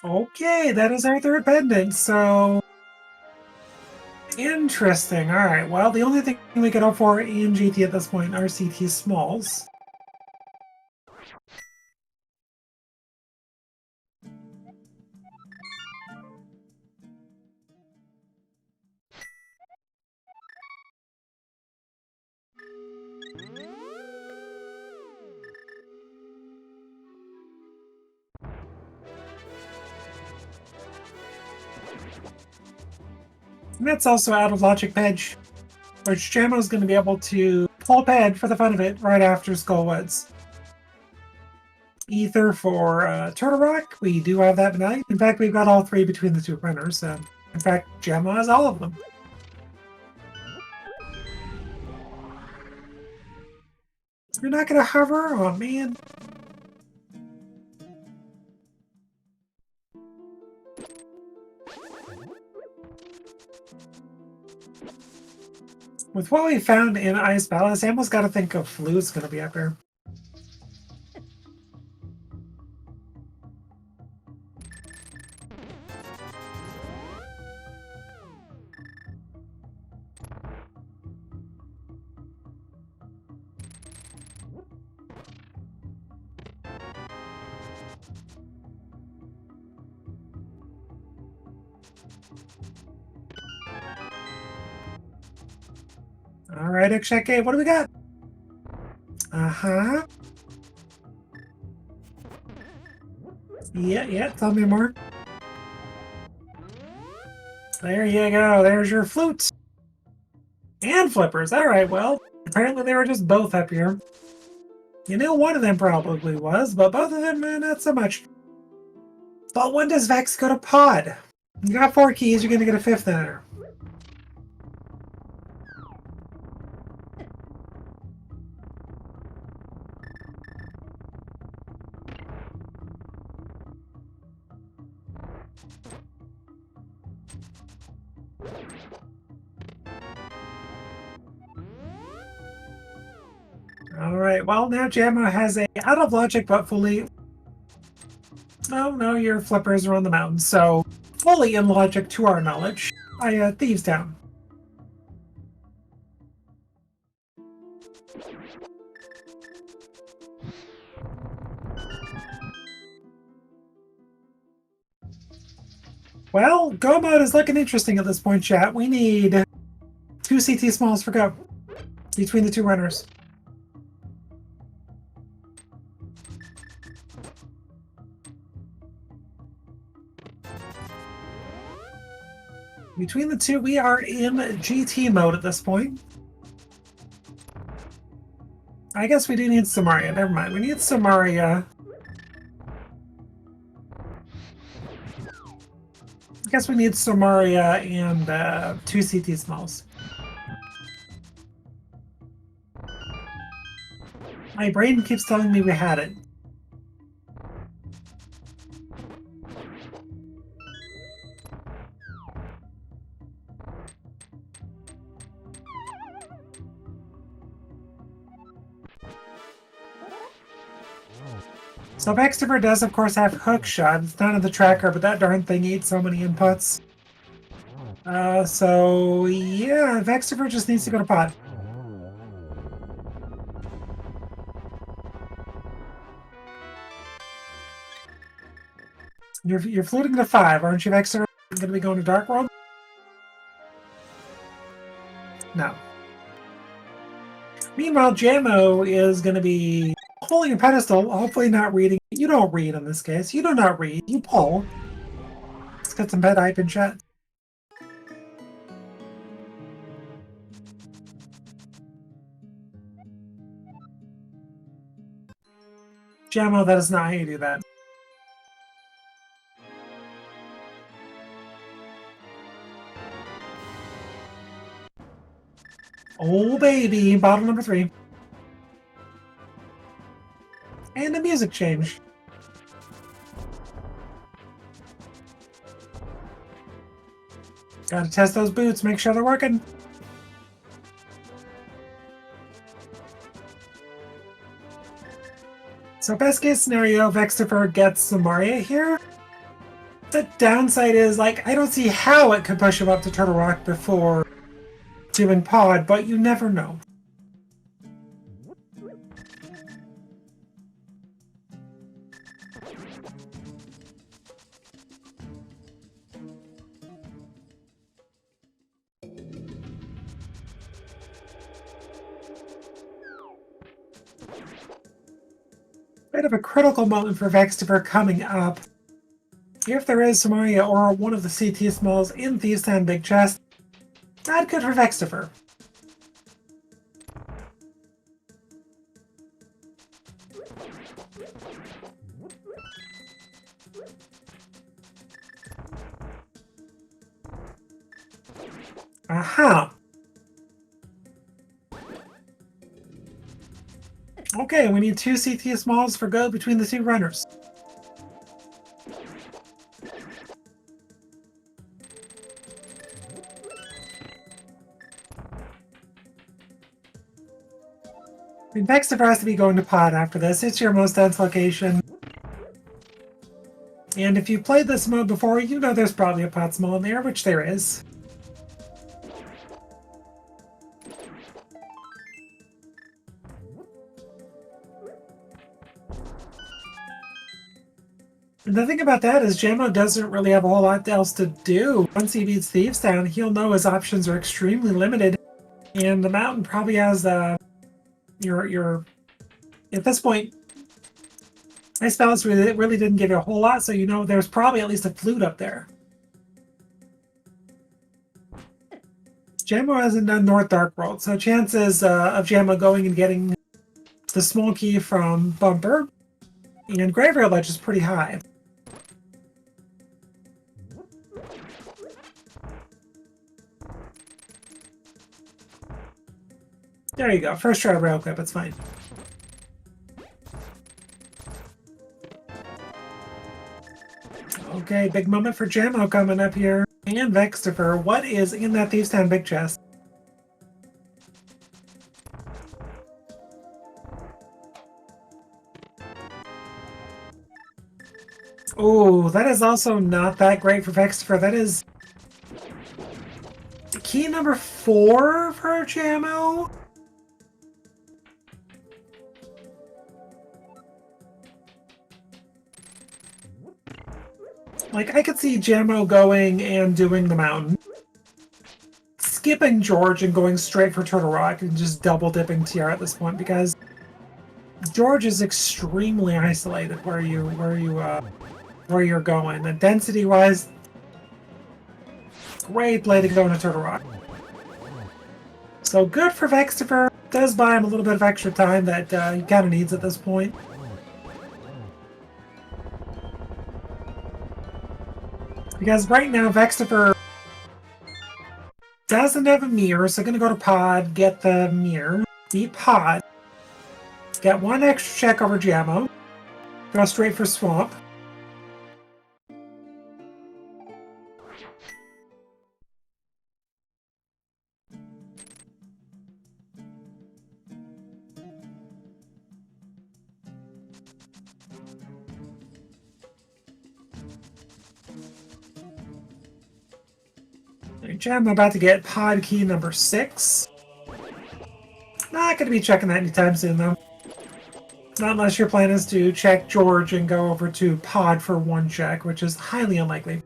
Okay, that is our third pendant, so... Interesting, alright. Well, the only thing we can hope for in GT at this point are CT Smalls. And that's also out of Logic Pedge, which Jamo's going to be able to pull Ped for the fun of it right after Skullwoods. Ether for Turtle Rock, we do have that tonight. In fact, we've got all three between the two printers. In fact, Jamo has all of them. You're not going to hover? Oh, man. With what we found in Ice Palace, Ammo's got to think of Flu's going to be up here. Alright, X-Check, what do we got? Uh-huh. Yeah, tell me more. There you go, there's your flute. And flippers, alright, well, apparently they were just both up here. You know, one of them probably was, but both of them, not so much. But when does Vex go to pod? You got 4 keys, you're gonna get a 5th enter. Alright, well now Jamo has a out of logic but fully... Oh no, your flippers are on the mountain, so fully in logic to our knowledge. Thieves Town. Well, Go mode is looking interesting at this point, chat. We need 2 CT Smalls for Go between the two runners. Between the two, we are in GT mode at this point. I guess we do need Samaria. Never mind. We need Samaria. I guess we need Samaria and 2 CT Smalls. My brain keeps telling me we had it. So VeXtopher does, of course, have hook shot. It's not in the tracker, but that darn thing eats so many inputs. So yeah, VeXtopher just needs to go to pod. You're floating to 5, aren't you, VeXtopher? Going to be going to Dark World? No. Meanwhile, Jamo is going to be holding a pedestal, hopefully not reading. You don't read in this case. You do not read. You pull. Let's get some bed hype in chat. Jamo, that is not how you do that. Oh, baby. Bottle number 3. And the music changed. Gotta test those boots, make sure they're working. So best case scenario, VeXtopher gets Samaria here. The downside is, like, I don't see how it could push him up to Turtle Rock before doing Pod, but you never know. Bit of a critical moment for VeXtopher coming up. If there is Samaria or one of the CT Smalls in Thieves' Town Big Chest, not good for VeXtopher. Aha! Okay, we need 2 CT Smalls for go between the 2 runners. I mean, VeXtopher has to be going to Pod after this. It's your most dense location. And if you've played this mode before, you know there's probably a Pod Small in there, which there is. And the thing about that is Jamo doesn't really have a whole lot else to do. Once he beats Thieves' Town, he'll know his options are extremely limited. And the mountain probably has your at this point, Ice Balance really didn't give you a whole lot, so you know there's probably at least a flute up there. Jamo hasn't done North Dark World, so chances of Jamo going and getting the small key from Bumper and Graveyard Ledge is pretty high. There you go, first try rail clip, it's fine. Okay, big moment for Jamo coming up here. And VeXtopher, what is in that Thieves' Town Big Chest? Oh, that is also not that great for VeXtopher. That is key number 4 for Jamo. Like, I could see Jamo going and doing the mountain, skipping George and going straight for Turtle Rock and just double dipping TR at this point because George is extremely isolated where you're going. And density wise, great play to go into Turtle Rock. So good for VeXtopher. Does buy him a little bit of extra time that he kind of needs at this point. Because right now, VeXtopher doesn't have a mirror, so going to go to Pod, get the mirror, beat Pod, get 1 extra check over Jamo, go straight for Swamp. Jamo about to get Pod key number 6. Not going to be checking that anytime soon, though. Not unless your plan is to check George and go over to Pod for 1 check, which is highly unlikely.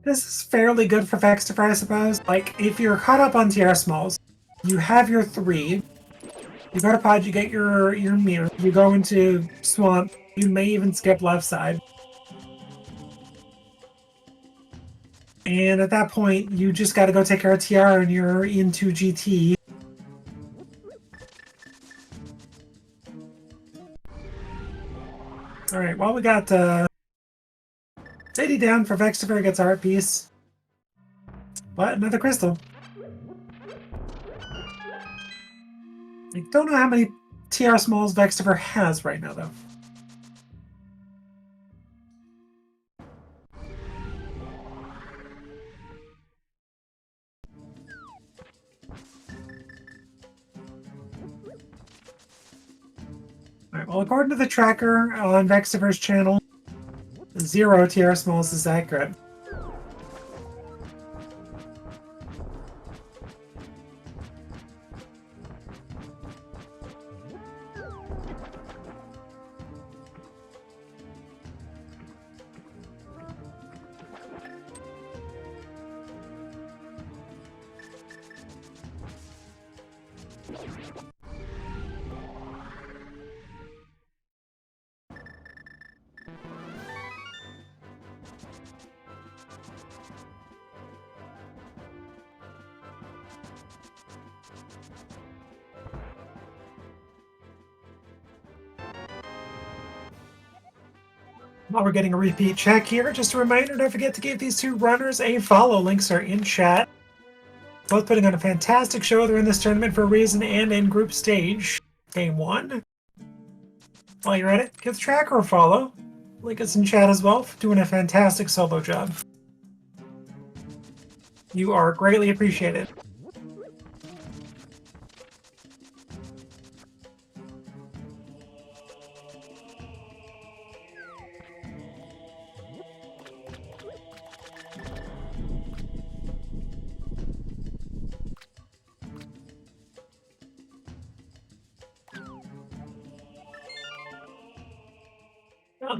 This is fairly good for VeXtopher, I suppose. Like, if you're caught up on TR Smalls, you have your 3. You go to Pod, you get your mirror. You go into Swamp. You may even skip left side. And at that point, you just got to go take care of TR and you're into GT. Alright, Alright, well we got 80 down for VeXtopher, gets art piece. But another crystal. I don't know how many TR smalls VeXtopher has right now though. Alright, well according to the tracker on VeXtopher's channel, 0 TR smalls is accurate. While we're getting a repeat check here, just a reminder, don't forget to give these two runners a follow. Links are in chat. Both putting on a fantastic show. They're in this tournament for a reason and in group stage. Game 1. While you're at it, give the tracker a follow. Link is in chat as well, for doing a fantastic solo job. You are greatly appreciated.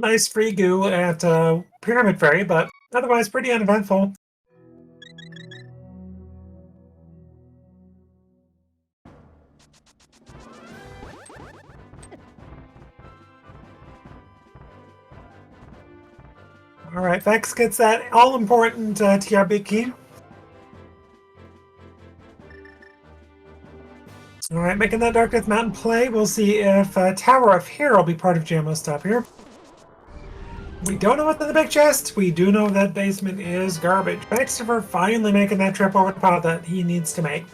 Nice free goo at Pyramid Ferry, but otherwise pretty uneventful. Alright, Vex gets that all-important TRB key. Alright, making that Dark Death Mountain play. We'll see if Tower of Hero will be part of Jamo's stop here. We don't know what's in the big chest. We do know that basement is garbage. VeXtopher finally making that trip over the pod that he needs to make.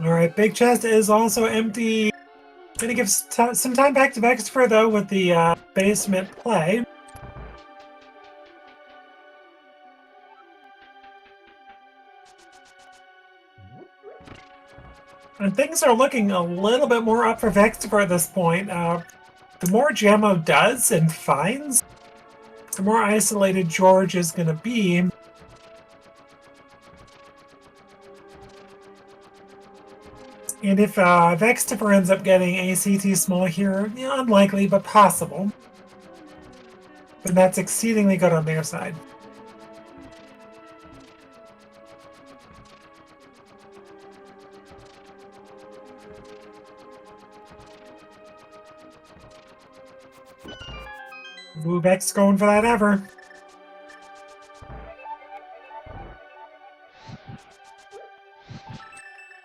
Alright, big chest is also empty. Gonna give some time back to VeXtopher though with the basement play. And things are looking a little bit more up for VeXtopher at this point. The more Jamo does and finds, the more isolated George is gonna be. And if VeXtopher ends up getting ACT small here, unlikely, but possible. But that's exceedingly good on their side. Ooh, Vex going for that ever.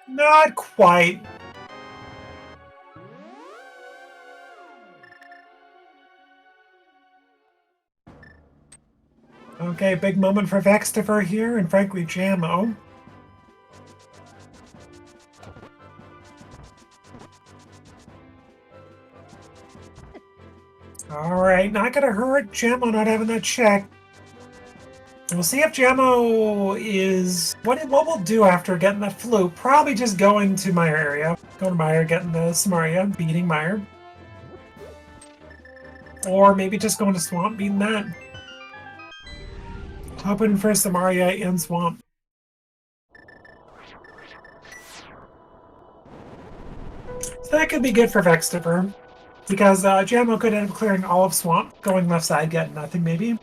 Not quite. Okay, big moment for VeXtopher here, and frankly, Jamo. Alright, not gonna hurt Jamo not having that check. We'll see if Jamo is... What we'll do after getting that flu. Probably just going to Meyer area. Going to Meyer, getting the Samaria, beating Meyer. Or maybe just going to Swamp, beating that. Hoping for Samaria in Swamp. So that could be good for VeXtopher. Because Jamo could end up clearing all of Swamp, going left side, getting nothing maybe.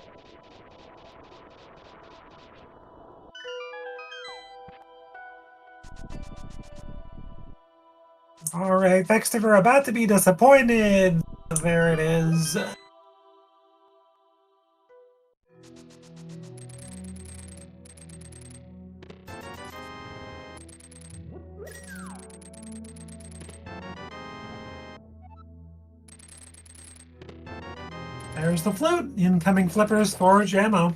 Alright, VeXtopher about to be disappointed. There it is. There's the flute. Incoming flippers for Jamo.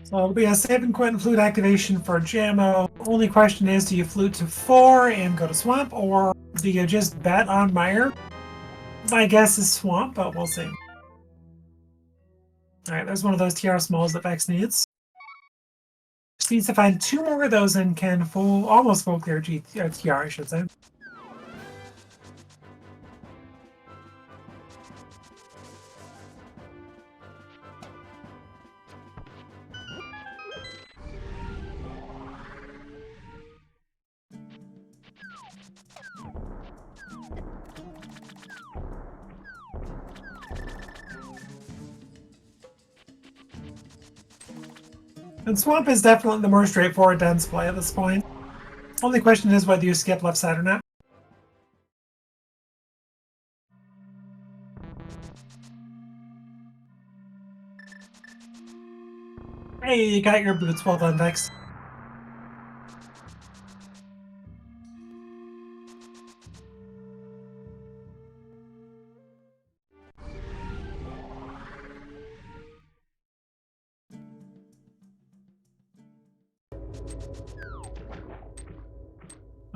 So it'll be a save and quit and flute activation for Jamo. Only question is, do you flute to 4 and go to Swamp, or do you just bet on Mire? My guess is Swamp, but we'll see. Alright, there's one of those TR smalls that Vex needs. Just needs to find 2 more of those and can almost full clear TR, I should say. And Swamp is definitely the more straightforward dense play at this point. Only question is whether you skip left side or not. Hey, you got your boots. Well done, Vex.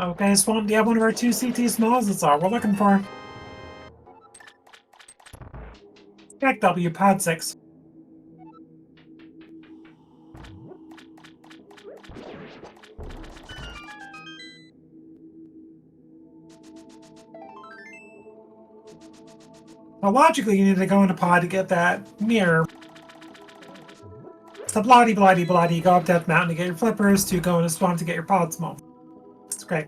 Okay, Swamp, do you have one of our 2 CT smalls? That's all we're looking for. Check W, pod 6. Well, logically, you need to go into pod to get that mirror. So bloody, bloody, bloody, you go up Death Mountain to get your flippers, to go into Swamp to get your pod small. It's great.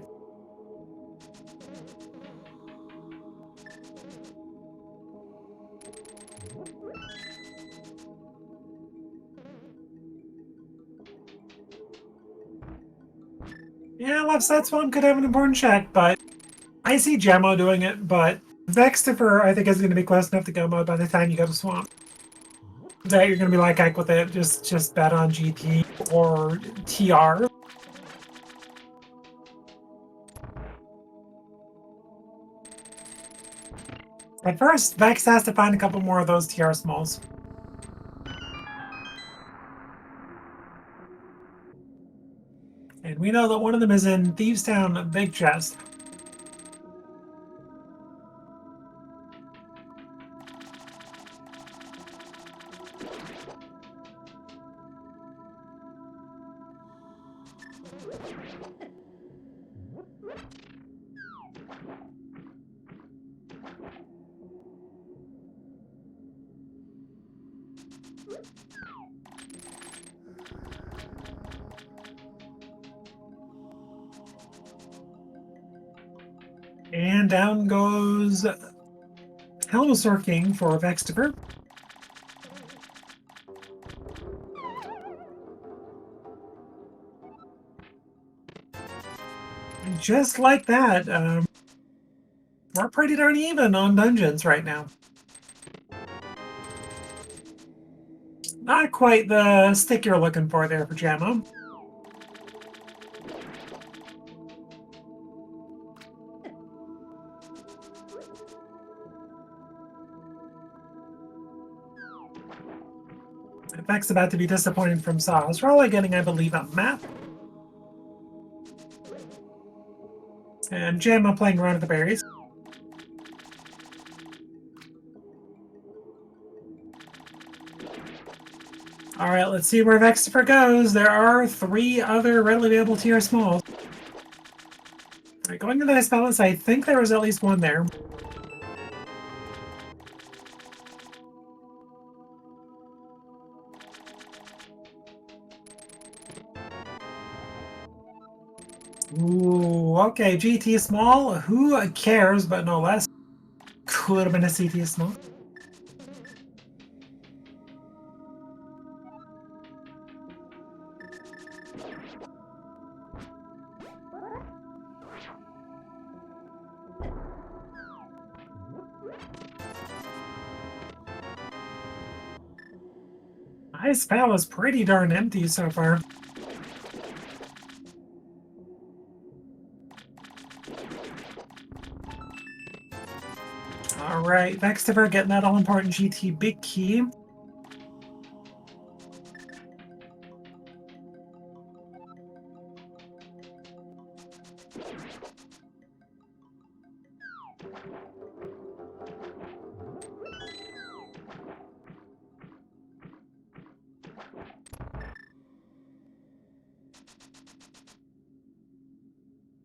Yeah, left side Swamp could have an important check, but I see Jamo doing it, but VeXtopher, I think, is going to be close enough to go mode by the time you go to Swamp. That you're going to be like heck with it, just bet on GP or TR. At first, Vex has to find a couple more of those TR smalls. And we know that one of them is in Thievestown Big Chest. And down goes Helmosaur King for VeXtopher. And just like that, we're pretty darn even on dungeons right now. Not quite the stick you're looking for there for Jamo. Vex about to be disappointed from Saws. We're only getting, I believe, a map. And Jamo playing around with the berries. Alright, let's see where VeXtopher goes. There are 3 other readily available TR smalls. Alright, going to the nice balance, I think there was at least one there. Ooh, okay, GT small. Who cares, but no less. Could have been a CT small. My spell is pretty darn empty so far. Alright, VeXtopher getting that all-important GT big key.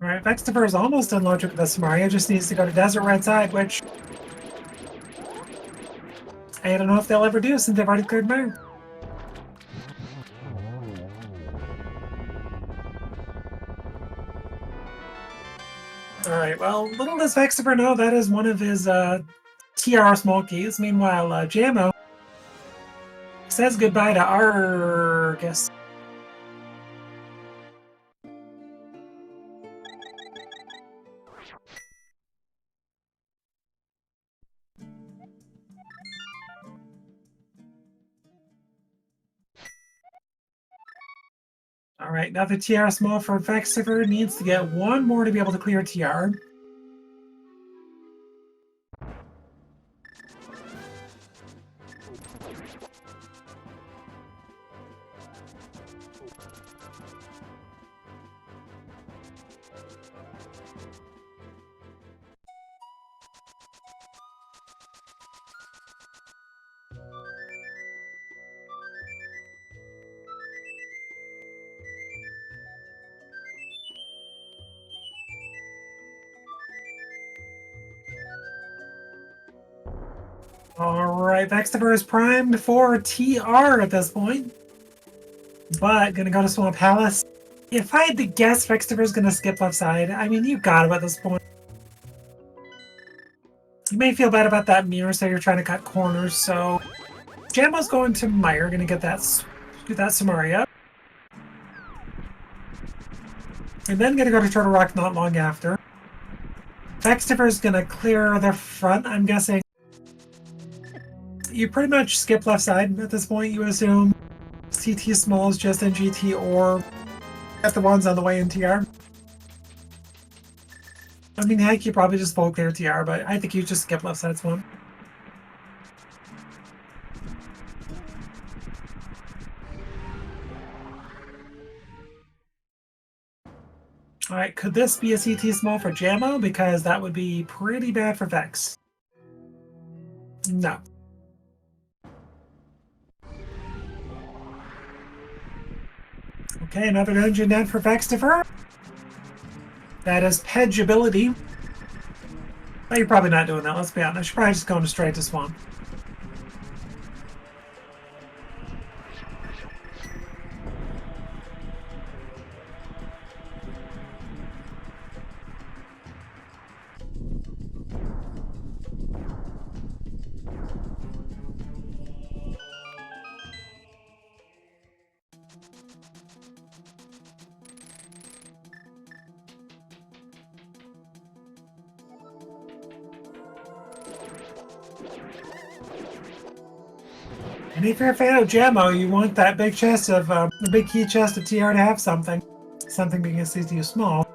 Alright, VeXtopher is almost done logic with this Mario, just needs to go to Desert Red side, which I don't know if they'll ever do since they've already cleared Mario. Alright, well, little does VeXtopher know that is one of his TR small keys. Meanwhile, Jamo says goodbye to Argus. Alright, now the TR small for VeXtopher needs to get one more to be able to clear TR. Alright, VeXtopher is primed for TR at this point. But gonna go to Swamp Palace. If I had to guess, VeXtopher is gonna skip left side. I mean, you got him at this point. You may feel bad about that mirror, so you're trying to cut corners, so Jamo's going to Meyer, gonna get that Samaria. And then gonna go to Turtle Rock not long after. VeXtopher is gonna clear the front, I'm guessing. You pretty much skip left side at this point, you assume. CT small is just in GT or at the ones on the way in TR. I mean, heck, you probably just full clear TR, but I think you just skip left side swamp. Alright, could this be a CT small for Jamo? Because that would be pretty bad for Vex. No. Okay, another dungeon down for VeXtopher. That is Pedgeability. But you're probably not doing that, let's be honest. You're probably just going straight to Swamp. And if you're a fan of Jamo, you want that big chest of, the big key chest of TR to have something. Something being a CT small.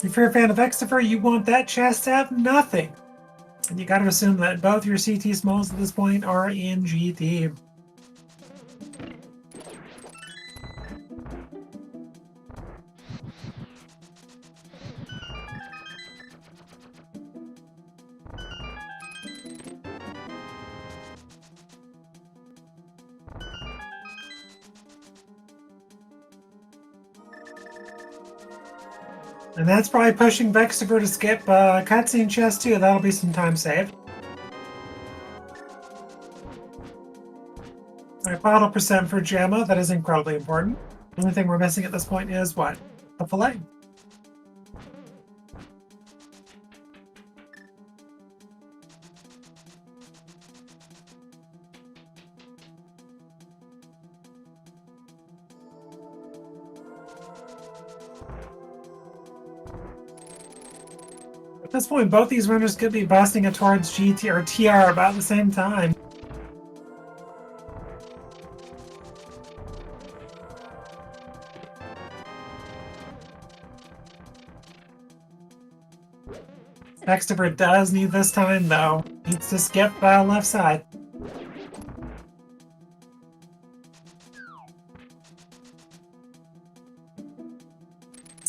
If you're a fan of VeXtopher, you want that chest to have nothing. And you gotta assume that both your CT smalls at this point are in GT. And that's probably pushing VeXtopher to skip cutscene chest too. That'll be some time saved. Alright, bottle percent for Jamo. That is incredibly important. The only thing we're missing at this point is what? The fillet. At this point, both these runners could be busting it towards GT or TR about the same time. VeXtopher does need this time, though. Needs to skip left side.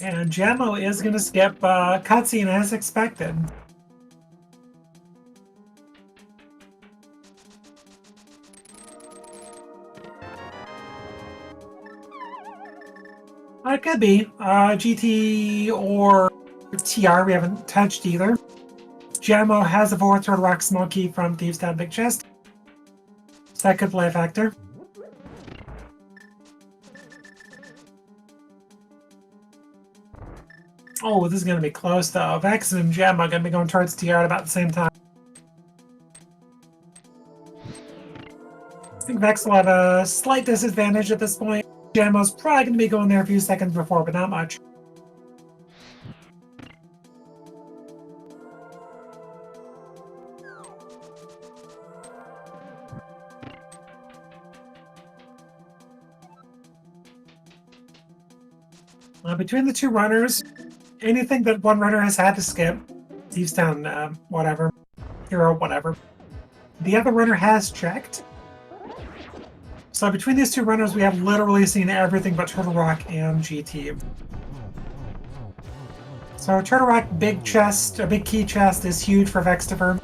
And Jamo is going to skip cutscene as expected. It could be. GT or TR, we haven't touched either. Jamo has a 4 Turtle Rock small key from Thieves' Town Big Chest. So that could play a factor. Oh, this is going to be close, though. Vex and Jamo are going to be going towards TR at about the same time. I think Vex will have a slight disadvantage at this point. Jamo's probably going to be going there a few seconds before, but not much. Between the two runners, anything that one runner has had to skip, Thieves' Town, whatever, Hero, whatever, the other runner has checked. So between these two runners, we have literally seen everything but Turtle Rock and GT. So Turtle Rock big chest, a big key chest is huge for VeXtopher.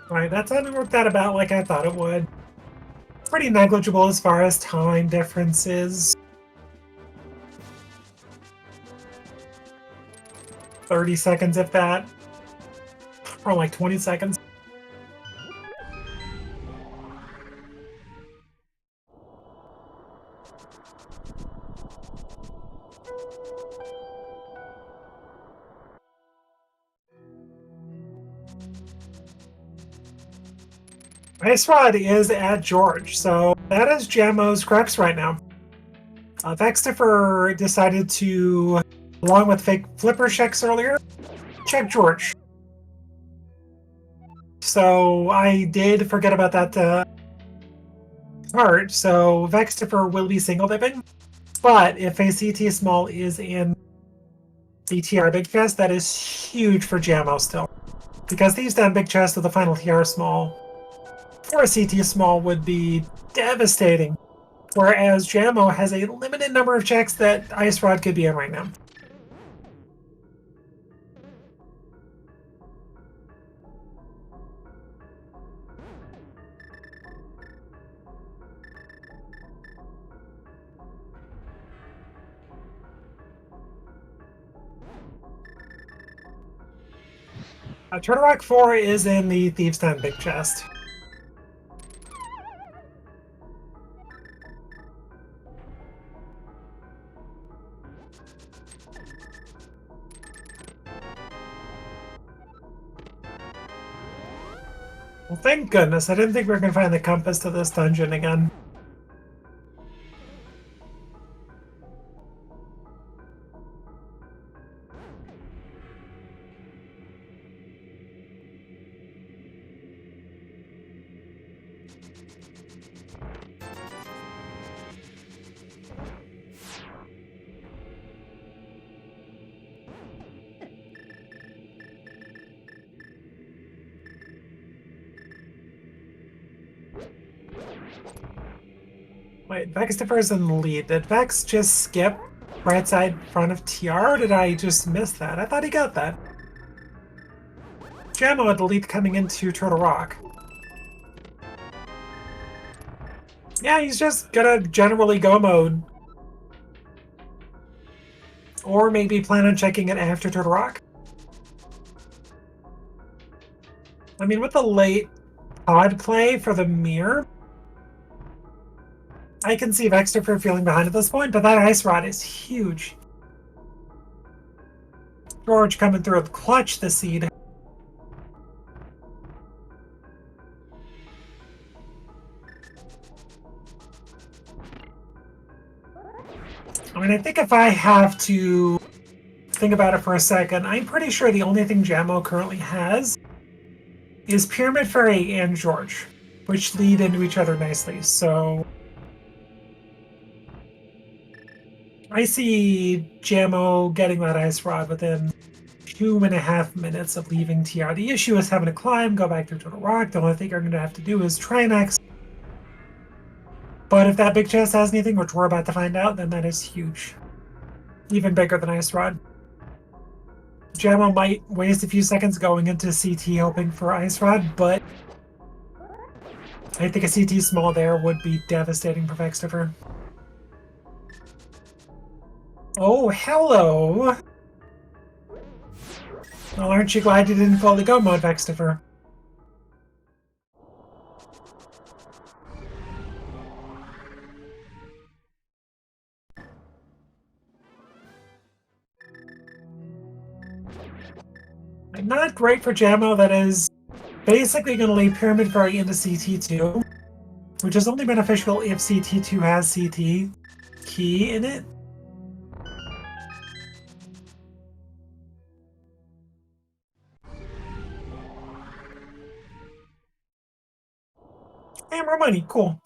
Alright, that time worked out about like I thought it would. Pretty negligible as far as time differences. 30 seconds, if that. Or like 20 seconds. Ice Rod is at George, so that is Jamo's crux right now. VeXtopher decided to, along with fake flipper checks earlier, check George. So I did forget about that part, so VeXtopher will be single dipping. But if a CT small is in the TR Big Chest, that is huge for Jamo still. Because Thieves' Town Big Chest with the final TR small for a CT small would be devastating. Whereas Jamo has a limited number of checks that Ice Rod could be in right now. Turtle Rock 4 is in the Thieves' Town Big Chest. Well, thank goodness. I didn't think we were going to find the compass to this dungeon again. Wait, VeXtopher's in the lead. Did Vex just skip right side front of TR, or did I just miss that? I thought he got that. Jamo at the lead coming into Turtle Rock. Yeah, he's just gonna generally go mode. Or maybe plan on checking it after Turtle Rock. I mean, with the late pod play for the mirror, I can see VeXtopher feeling behind at this point, but that Ice Rod is huge. George coming through with clutch the seed. I mean, I think if I have to think about it for a second, I'm pretty sure the only thing Jamo currently has is Pyramid Fairy and George, which lead into each other nicely. So I see Jamo getting that Ice Rod within 2.5 minutes of leaving TR. The issue is having to climb, go back through Turtle Rock. The only thing you're going to have to do is Trimax. But if that big chest has anything, which we're about to find out, then that is huge. Even bigger than Ice Rod. Jamo might waste a few seconds going into CT hoping for Ice Rod, but I think a CT small there would be devastating for VeXtopher. Oh, hello! Well, aren't you glad you didn't fully go mode, VeXtopher? Not great for Jamo, that is basically going to leave Pyramid Fairy into CT2, which is only beneficial if CT2 has CT key in it. And more money, cool.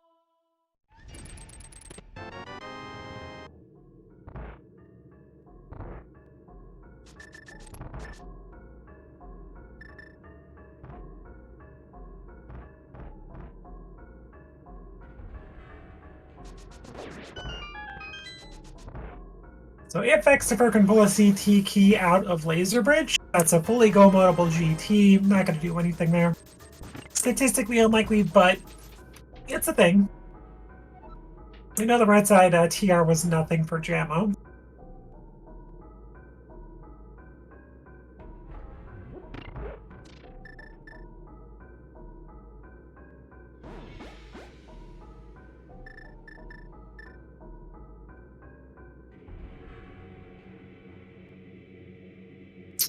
So if VeXtopher can pull a CT key out of Laser Bridge, that's a fully go-modable GT. Not going to do anything there. Statistically unlikely, but it's a thing. We know the right side TR was nothing for Jamo.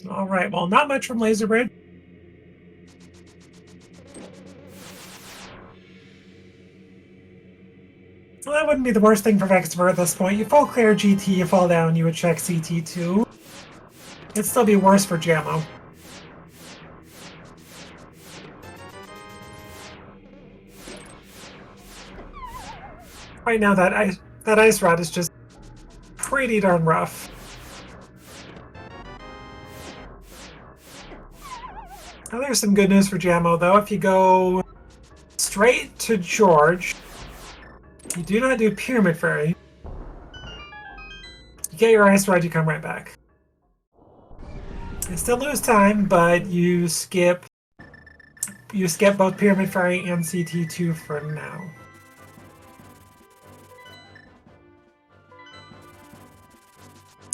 All right, well, not much from Laser Bridge. Well, that wouldn't be the worst thing for VeXtopher at this point. You full clear GT, you fall down, you would check CT2. It'd still be worse for Jamo. Right now, that Ice Rod is just pretty darn rough. Now, there's some good news for Jamo, though. If you go straight to George, you do not do Pyramid Fairy, you get your Ice Rod, you come right back. You still lose time, but you skip both Pyramid Fairy and CT2 for now.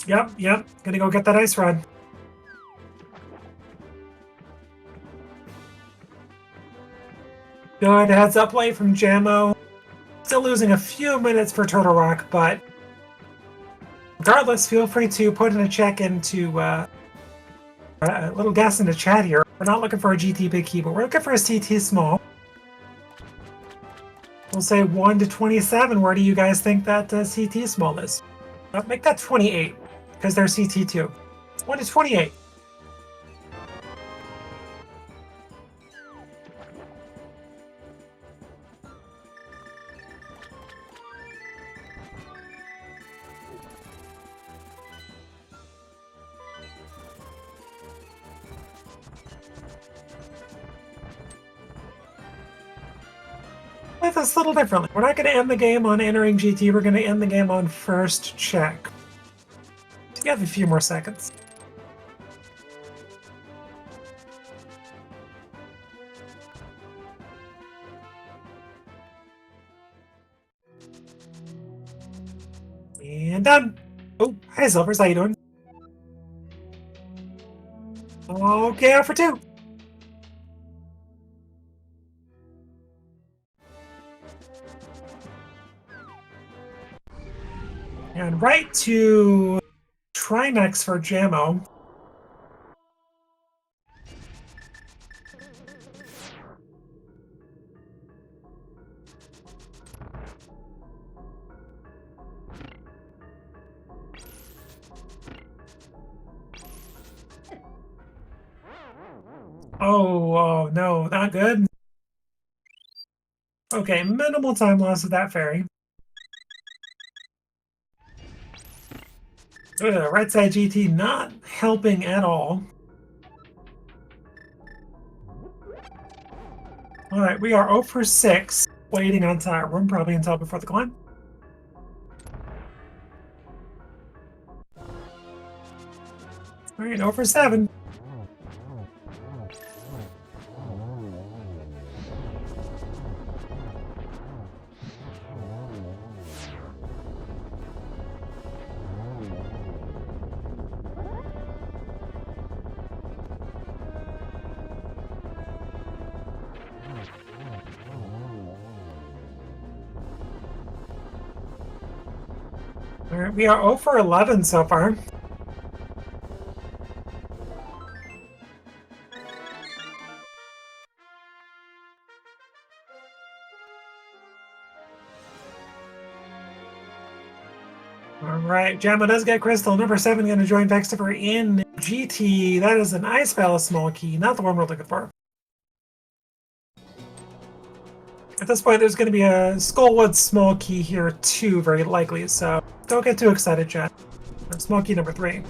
Yep, gonna go get that Ice Rod. Good heads up play from Jamo. Still losing a few minutes for Turtle Rock, but regardless, feel free to put in a check into a little guess in the chat here. We're not looking for a GT big key, but we're looking for a CT small. We'll say 1 to 27. Where do you guys think that CT small is? Make that 28, because they're CT2. 1 to 28. play this a little differently. We're not going to end the game on entering GT, we're going to end the game on first check. You have a few more seconds. And done. Oh, hi Silvers, how you doing? Okay, out for 2. And right to Trinex for Jamo. Oh, no, not good. Okay, minimal time loss with that fairy. Right side GT not helping at all. Alright, we are 0 for 6, waiting on tire room, probably until before the climb. Alright, 0 for 7. Alright, we are 0 for 11 so far. Alright, Jamo does get Crystal. Number 7 going to join VeXtopher in GT. That is an Ice Palace small key, not the one we're looking for. At this point, there's going to be a Skullwood small key here too, very likely, so don't get too excited, chat. Small key number 3.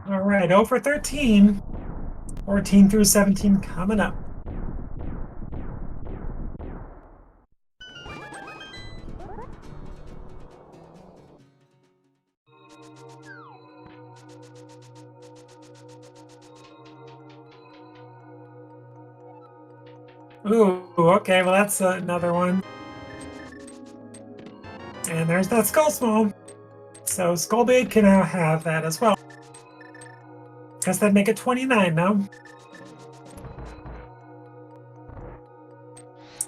Alright, 0 for 13. 14 through 17 coming up. Ooh, okay, well that's another one. And there's that Skull Small. So Skullbait can now have that as well. Guess that'd make it 29 now.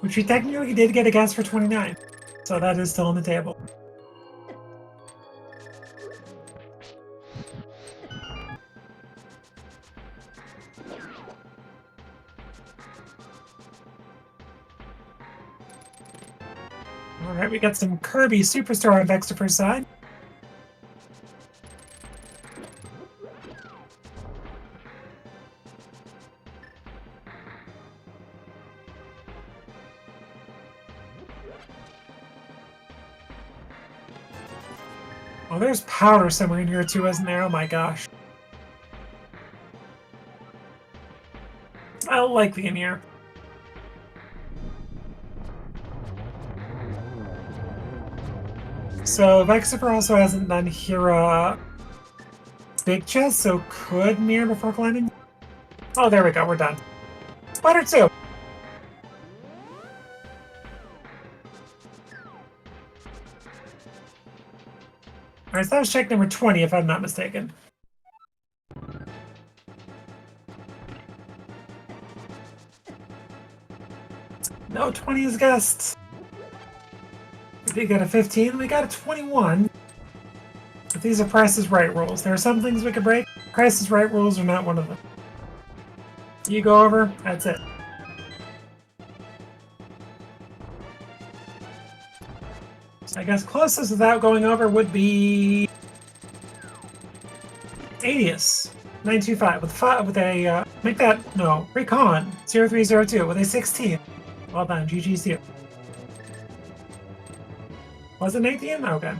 Which we technically did get a guess for 29. So that is still on the table. Alright, we got some Kirby Superstar on VeXtopher's side. Oh, there's powder somewhere in here too, isn't there? Oh my gosh. I like the in here. So VeXtopher also hasn't done Hera big chest, so could mirror before climbing. Oh, there we go, we're done. Spider 2! Alright, so that was check number 20, if I'm not mistaken. No, 20 is guessed. We got a 15, we got a 21. But these are Price is Right rules. There are some things we can break. Price is Right rules are not one of them. You go over, that's it. So I guess closest without going over would be Adius 925 with a make that no Recon 0302 with a 16. Well done, GG's you. Was it 18? Okay.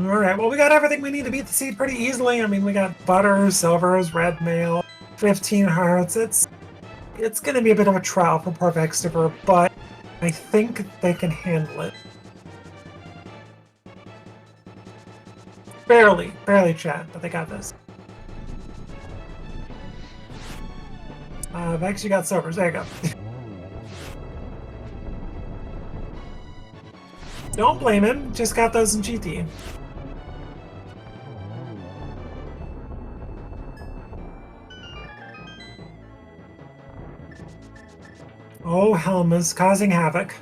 Alright, well we got everything we need to beat the seed pretty easily. I mean, we got butter, silvers, red mail, 15 hearts. It's gonna be a bit of a trial for poor VeXtopher, but I think they can handle it. Barely, chat, but they got this. Vex, you got silvers. There you go. Don't blame him. Just got those in GT. Oh, Helma's causing havoc.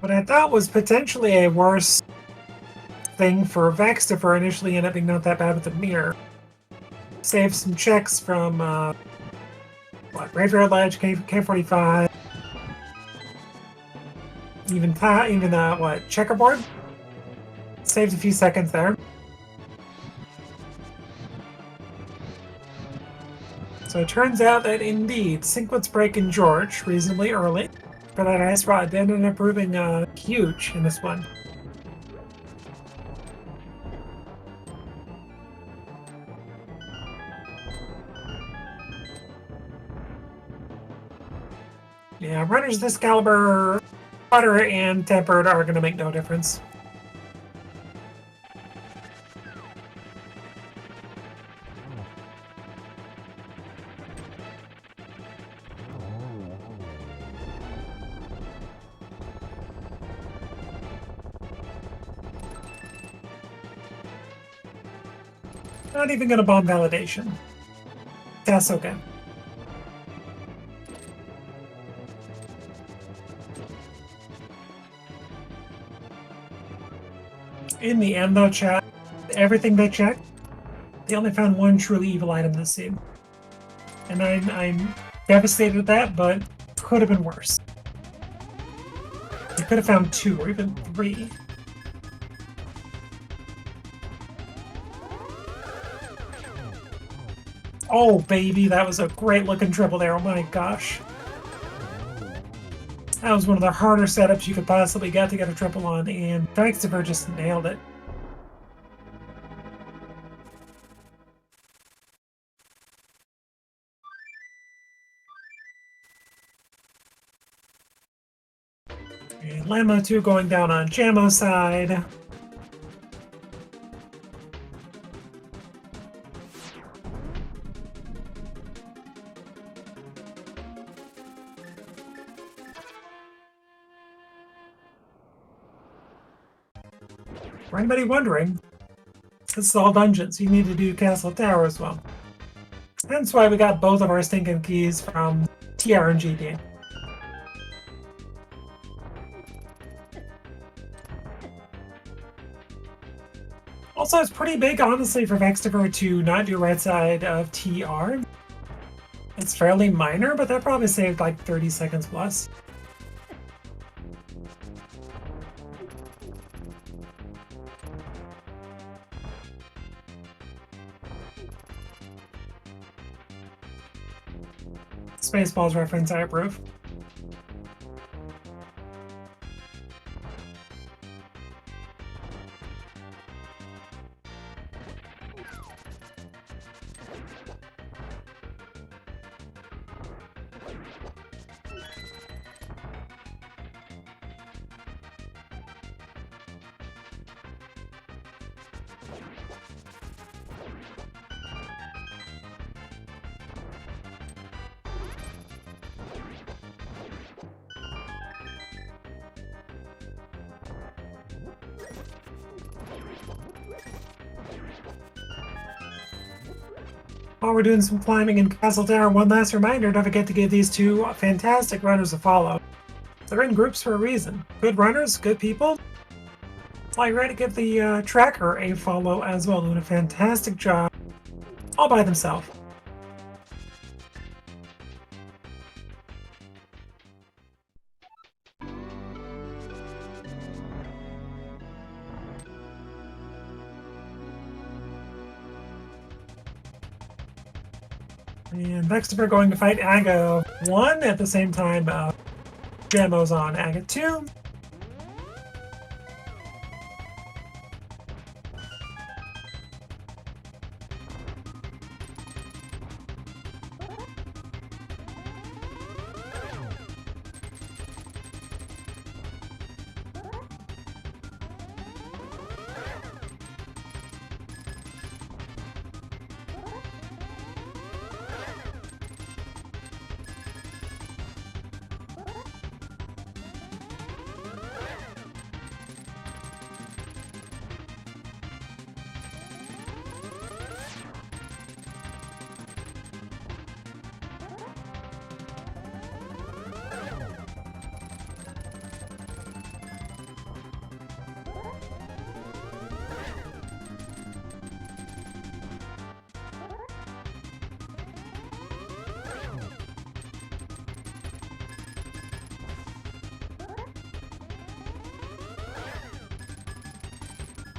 What I thought was potentially a worse thing for VeXtopher initially ended up being not that bad with the mirror. Saved some checks from, what, Graveyard Ledge, K45, even what, Checkerboard? Saved a few seconds there. So it turns out that indeed, Sequence Break and George, reasonably early, for that ice rod, did end up proving huge in this one. Yeah, runners this caliber, butter and tempered are going to make no difference. Not even going to bomb validation. That's okay. In the end, though, chat, everything they checked, they only found one truly evil item in this scene. And I'm devastated at that, but could have been worse. They could have found 2 or even 3. Oh, baby, that was a great looking triple there. Oh my gosh. That was one of the harder setups you could possibly get to get a triple on, and VeXtopher just nailed it. And Lambo 2 going down on Jamo's side. For anybody wondering, this is all dungeons. You need to do Castle Tower as well. That's why we got both of our stinking keys from TR and GT. Also, it's pretty big, honestly, for VeXtopher to not do right side of TR. It's fairly minor, but that probably saved like 30 seconds plus. Spaceballs reference, I approve. While we're doing some climbing in Castle Tower, one last reminder, don't forget to give these two fantastic runners a follow. They're in groups for a reason. Good runners, good people. While you're ready to give the tracker a follow as well, doing a fantastic job all by themselves. And VeXtopher going to fight Aga 1 at the same time. Jamo's on Aga 2.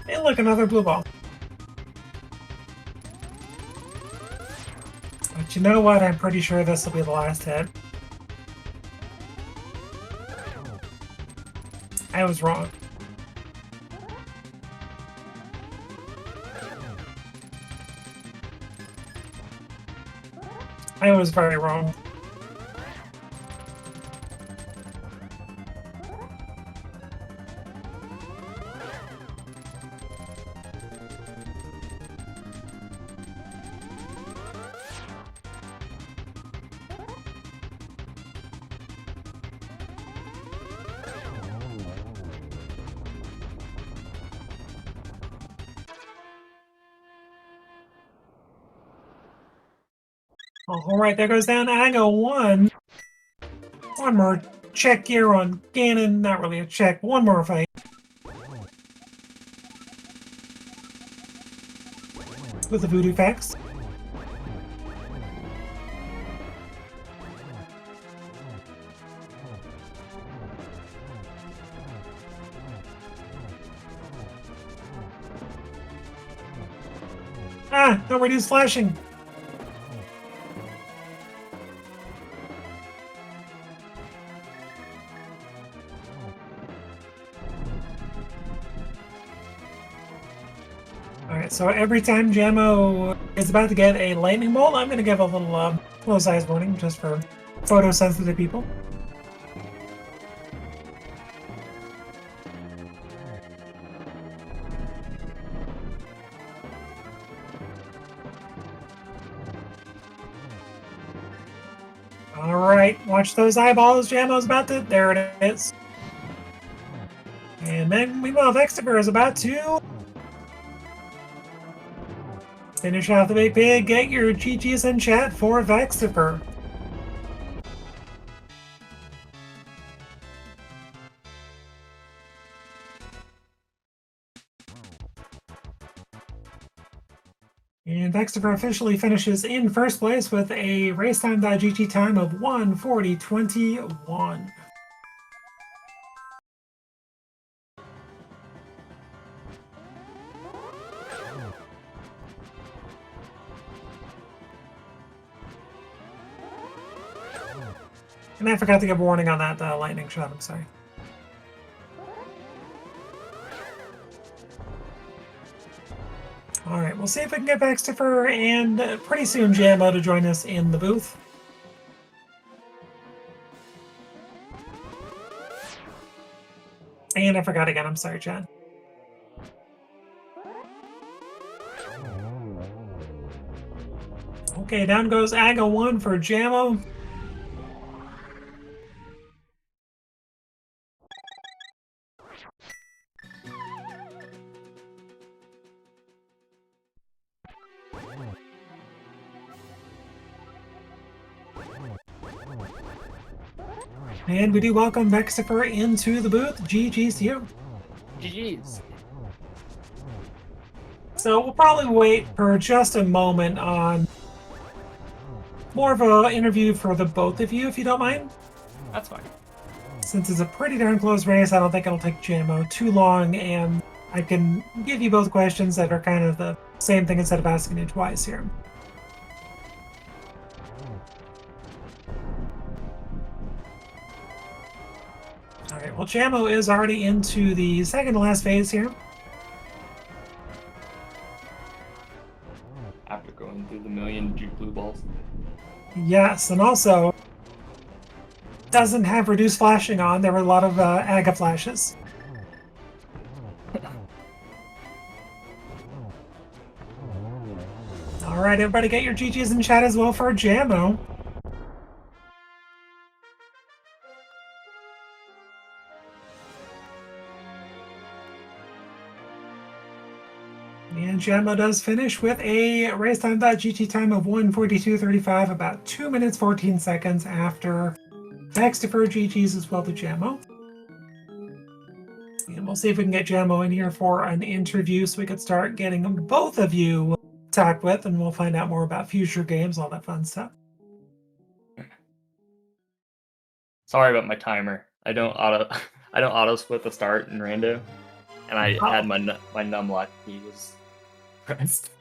Hey, look, another blue ball. But you know what? I'm pretty sure this will be the last hit. I was wrong. I was very wrong. Alright, there goes down Aga 1. One more check here on Ganon. Not really a check. One more fight. With the voodoo facts. Ah, nobody's flashing. Alright, so every time Jamo is about to get a lightning bolt, I'm going to give a little close eyes warning just for photosensitive people. Alright, watch those eyeballs. Jamo's about to... There it is. And then, meanwhile, VeXtopher is about to... finish off the big pig. Get your GGs in chat for VeXtopher. And VeXtopher officially finishes in first place with a racetime.gt time of 1:40.21. And I forgot to give a warning on that lightning shot, I'm sorry. Alright, we'll see if we can get VeXtopher and pretty soon Jamo to join us in the booth. And I forgot again, I'm sorry, Chad. Okay, down goes Aga 1 for Jamo. And we do welcome VeXtopher into the booth. GG's to you. GG's. So we'll probably wait for just a moment on more of an interview for the both of you, if you don't mind. That's fine. Since it's a pretty darn close race, I don't think it'll take Jamo too long, and I can give you both questions that are kind of the same thing instead of asking it twice here. Alright, well, Jamo is already into the second to last phase here. After going through the million blue balls. Yes, and also doesn't have reduced flashing on. There were a lot of AGA flashes. Alright, everybody get your GGs in chat as well for Jamo. And Jamo does finish with a race time.gt time of 1:42.35, about 2 minutes 14 seconds after VeXtopher. GG's as well to Jamo. And we'll see if we can get Jamo in here for an interview so we could start getting both of you talked with, and we'll find out more about future games, all that fun stuff. Sorry about my timer. I don't auto split the start in rando, and I had my num lock key was pressed.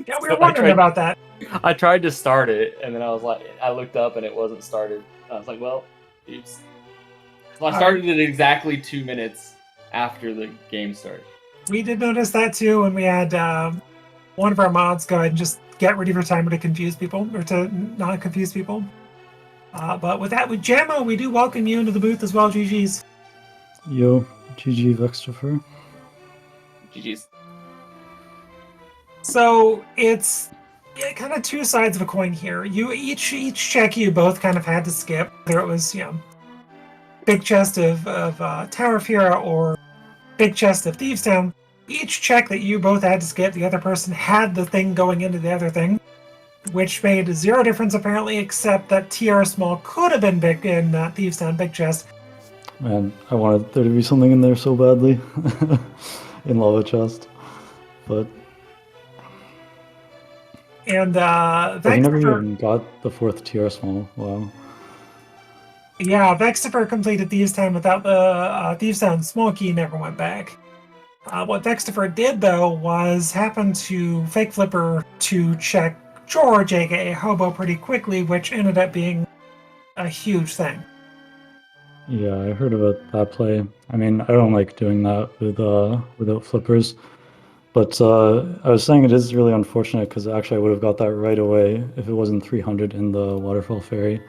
Yeah, we were wondering about that. I tried to start it, and then I was like, I looked up and it wasn't started. I was like, well, oops. So I started it exactly 2 minutes after the game started. We did notice that too, and we had one of our mods go ahead and just get rid of your timer to confuse people, or to not confuse people. But with that, with Jamo, we do welcome you into the booth as well. GG's. Yo, GG VeXtopher. GG's. So it's kind of two sides of a coin here. You each check you both kind of had to skip. Whether it was big chest of Tower of Hero or big chest of Thieves Town. Each check that you both had to skip, the other person had the thing going into the other thing, which made zero difference apparently, except that TR small could have been big in Thieves Town big chest. Man, I wanted there to be something in there so badly in lava chest, but. And he never even got the 4th TR small. Wow. Yeah, VeXtopher completed Thieves Town without the Thieves Town small key, never went back. What VeXtopher did, though, was happen to fake flipper to check George, aka Hobo, pretty quickly, which ended up being a huge thing. Yeah, I heard about that play. I mean, I don't like doing that with without flippers. But I was saying it is really unfortunate because actually I would have got that right away if it wasn't 300 in the Waterfall Ferry.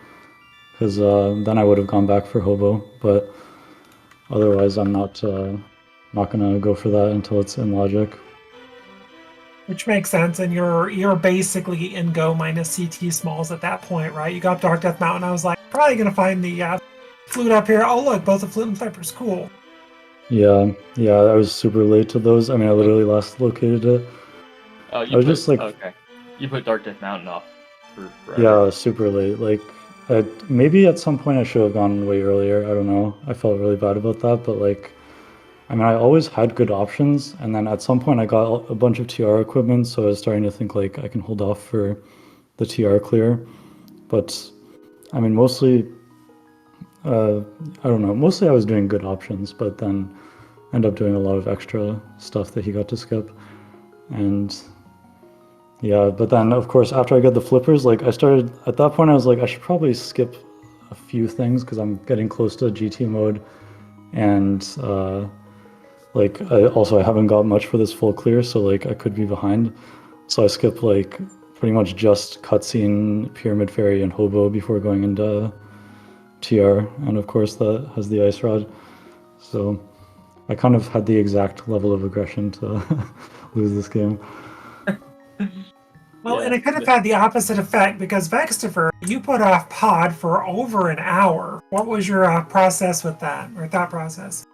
Because then I would have gone back for Hobo. But otherwise I'm not going to go for that until it's in logic. Which makes sense, and you're basically in Go minus CT smalls at that point, right? You got up Dark Death Mountain, I was like, probably going to find the flute up here. Oh look, both the flute and flippers, cool. Yeah, I was super late to those. I mean, I literally last located it. Oh, you just like okay. You put Dark Death Mountain off for forever. Yeah, super late. Like, maybe at some point I should have gone way earlier. I don't know. I felt really bad about that, but like, I mean, I always had good options, and then at some point I got a bunch of TR equipment, so I was starting to think like I can hold off for the TR clear. But I mean, mostly, I don't know. Mostly I was doing good options, but then end up doing a lot of extra stuff that he got to skip. And yeah, but then of course after I got the flippers, like I started at that point I was like I should probably skip a few things because I'm getting close to GT mode, and like I haven't got much for this full clear, so like I could be behind. So I skipped like pretty much just cutscene, Pyramid Fairy, and Hobo before going into TR, and of course that has the Ice Rod. So I kind of had the exact level of aggression to lose this game. Well, yeah. And it could have had the opposite effect because VeXtopher, you put off pod for over an hour. What was your process with that, or thought process?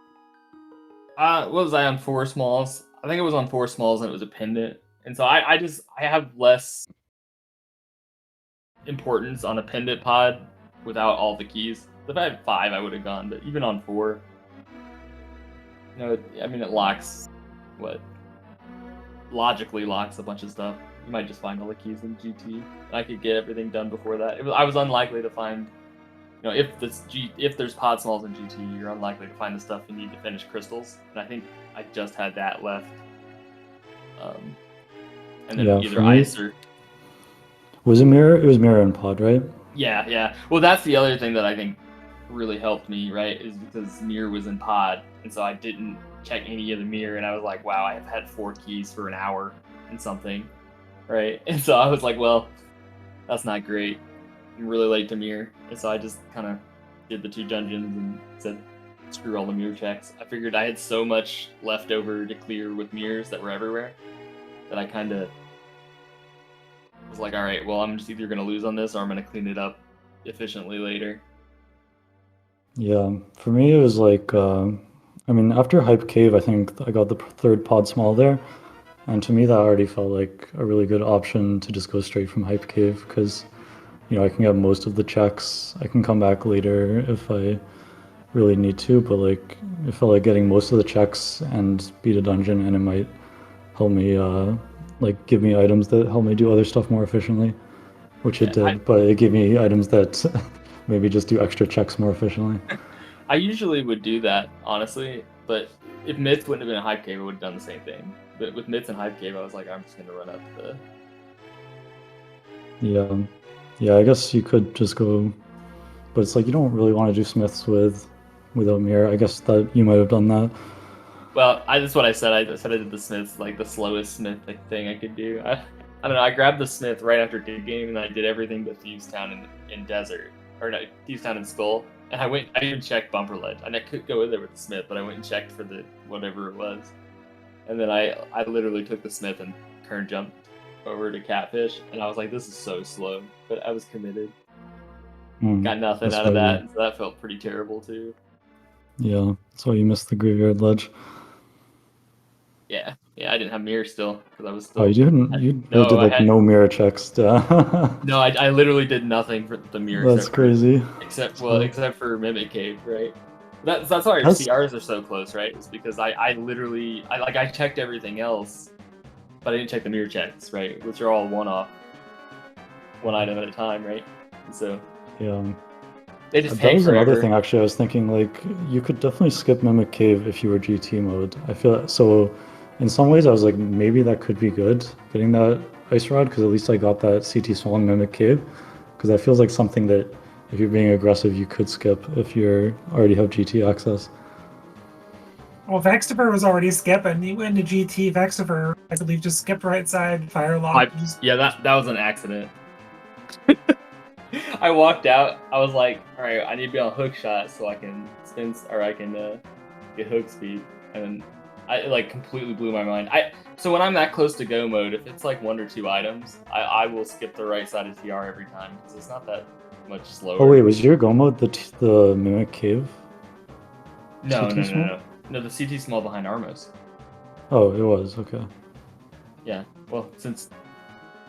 What was I on 4 smalls? I think it was on 4 smalls and it was a pendant. And so I have less importance on a pendant pod without all the keys. If I had 5, I would have gone, but even on 4, you know, I mean, it locks what logically locks a bunch of stuff. You might just find all the keys in GT. I could get everything done before that. I was unlikely to find, you know, if there's pod smalls in GT, you're unlikely to find the stuff you need to finish crystals. And I think I just had that left. And then Yeah, either for me- ice or Was it mirror? It was mirror and pod, right? yeah. Well, that's the other thing that I think really helped me, right? Is because mirror was in pod, and so I didn't check any of the mirror, and I was like, wow, I have had 4 keys for an hour and something, right? And so I was like, well, that's not great. I'm really late to mirror, and so I just kind of did the 2 dungeons and said, screw all the mirror checks. I figured I had so much left over to clear with mirrors that were everywhere that I kind of was like, all right, well, I'm just either going to lose on this or I'm going to clean it up efficiently later. Yeah, for me it was like, I mean, after Hype Cave, I think I got the 3rd pod small there, and to me that already felt like a really good option to just go straight from Hype Cave because, you know, I can get most of the checks. I can come back later if I really need to, but like it felt like getting most of the checks and beat a dungeon, and it might help me, like give me items that help me do other stuff more efficiently, which it did, but it gave me items that maybe just do extra checks more efficiently. I usually would do that, honestly, but if Myth wouldn't have been a Hype Cave, I would have done the same thing. But with Myth and Hype Cave, I was like, I'm just going to run up the... Yeah, I guess you could just go, but it's like you don't really want to do Smiths without mirror. I guess that you might have done that. Well, that's what I said. I said I did the Smiths, like the slowest Smith thing I could do. I don't know, I grabbed the Smith right after Game, and I did everything but Thieves Town in Desert. Or no, Thieves Town and Skull. And I even checked Bumper Ledge. And I could go in there with the Smith, but I went and checked for the whatever it was. And then I literally took the Smith and turn jumped over to Catfish, and I was like, this is so slow. But I was committed. Got nothing out of that, so that felt pretty terrible too. Yeah, so you missed the Graveyard Ledge. Yeah, I didn't have mirror still because I was still. Oh, you didn't? You did like no mirror checks. No, I literally did nothing for the mirror. That's crazy. Except for Mimic Cave, right? That's why our CRs are so close, right? It's because I literally I checked everything else, but I didn't check the mirror checks, right? Which are all one item at a time, right? And so yeah. They just that was forever. Another thing actually I was thinking, like you could definitely skip Mimic Cave if you were GT mode. I feel so in some ways I was like maybe that could be good getting that ice rod because at least I got that CT small in Mimic Cave because that feels like something that if you're being aggressive you could skip if you already have GT access. Well, VeXtopher was already skipping. He went to GT VeXtopher, I believe, just skipped right side fire lock. Yeah, that was an accident. I walked out. I was like, all right, I need to be on hook shot so I can spin or I can get hook speed, and I like completely blew my mind. So when I'm that close to go mode, if it's like 1 or 2 items, I will skip the right side of TR every time because it's not that much slower. Oh wait, was your go mode the Mimic Cave? No, the CT small behind Armos. Oh, it was, okay. Yeah, well, since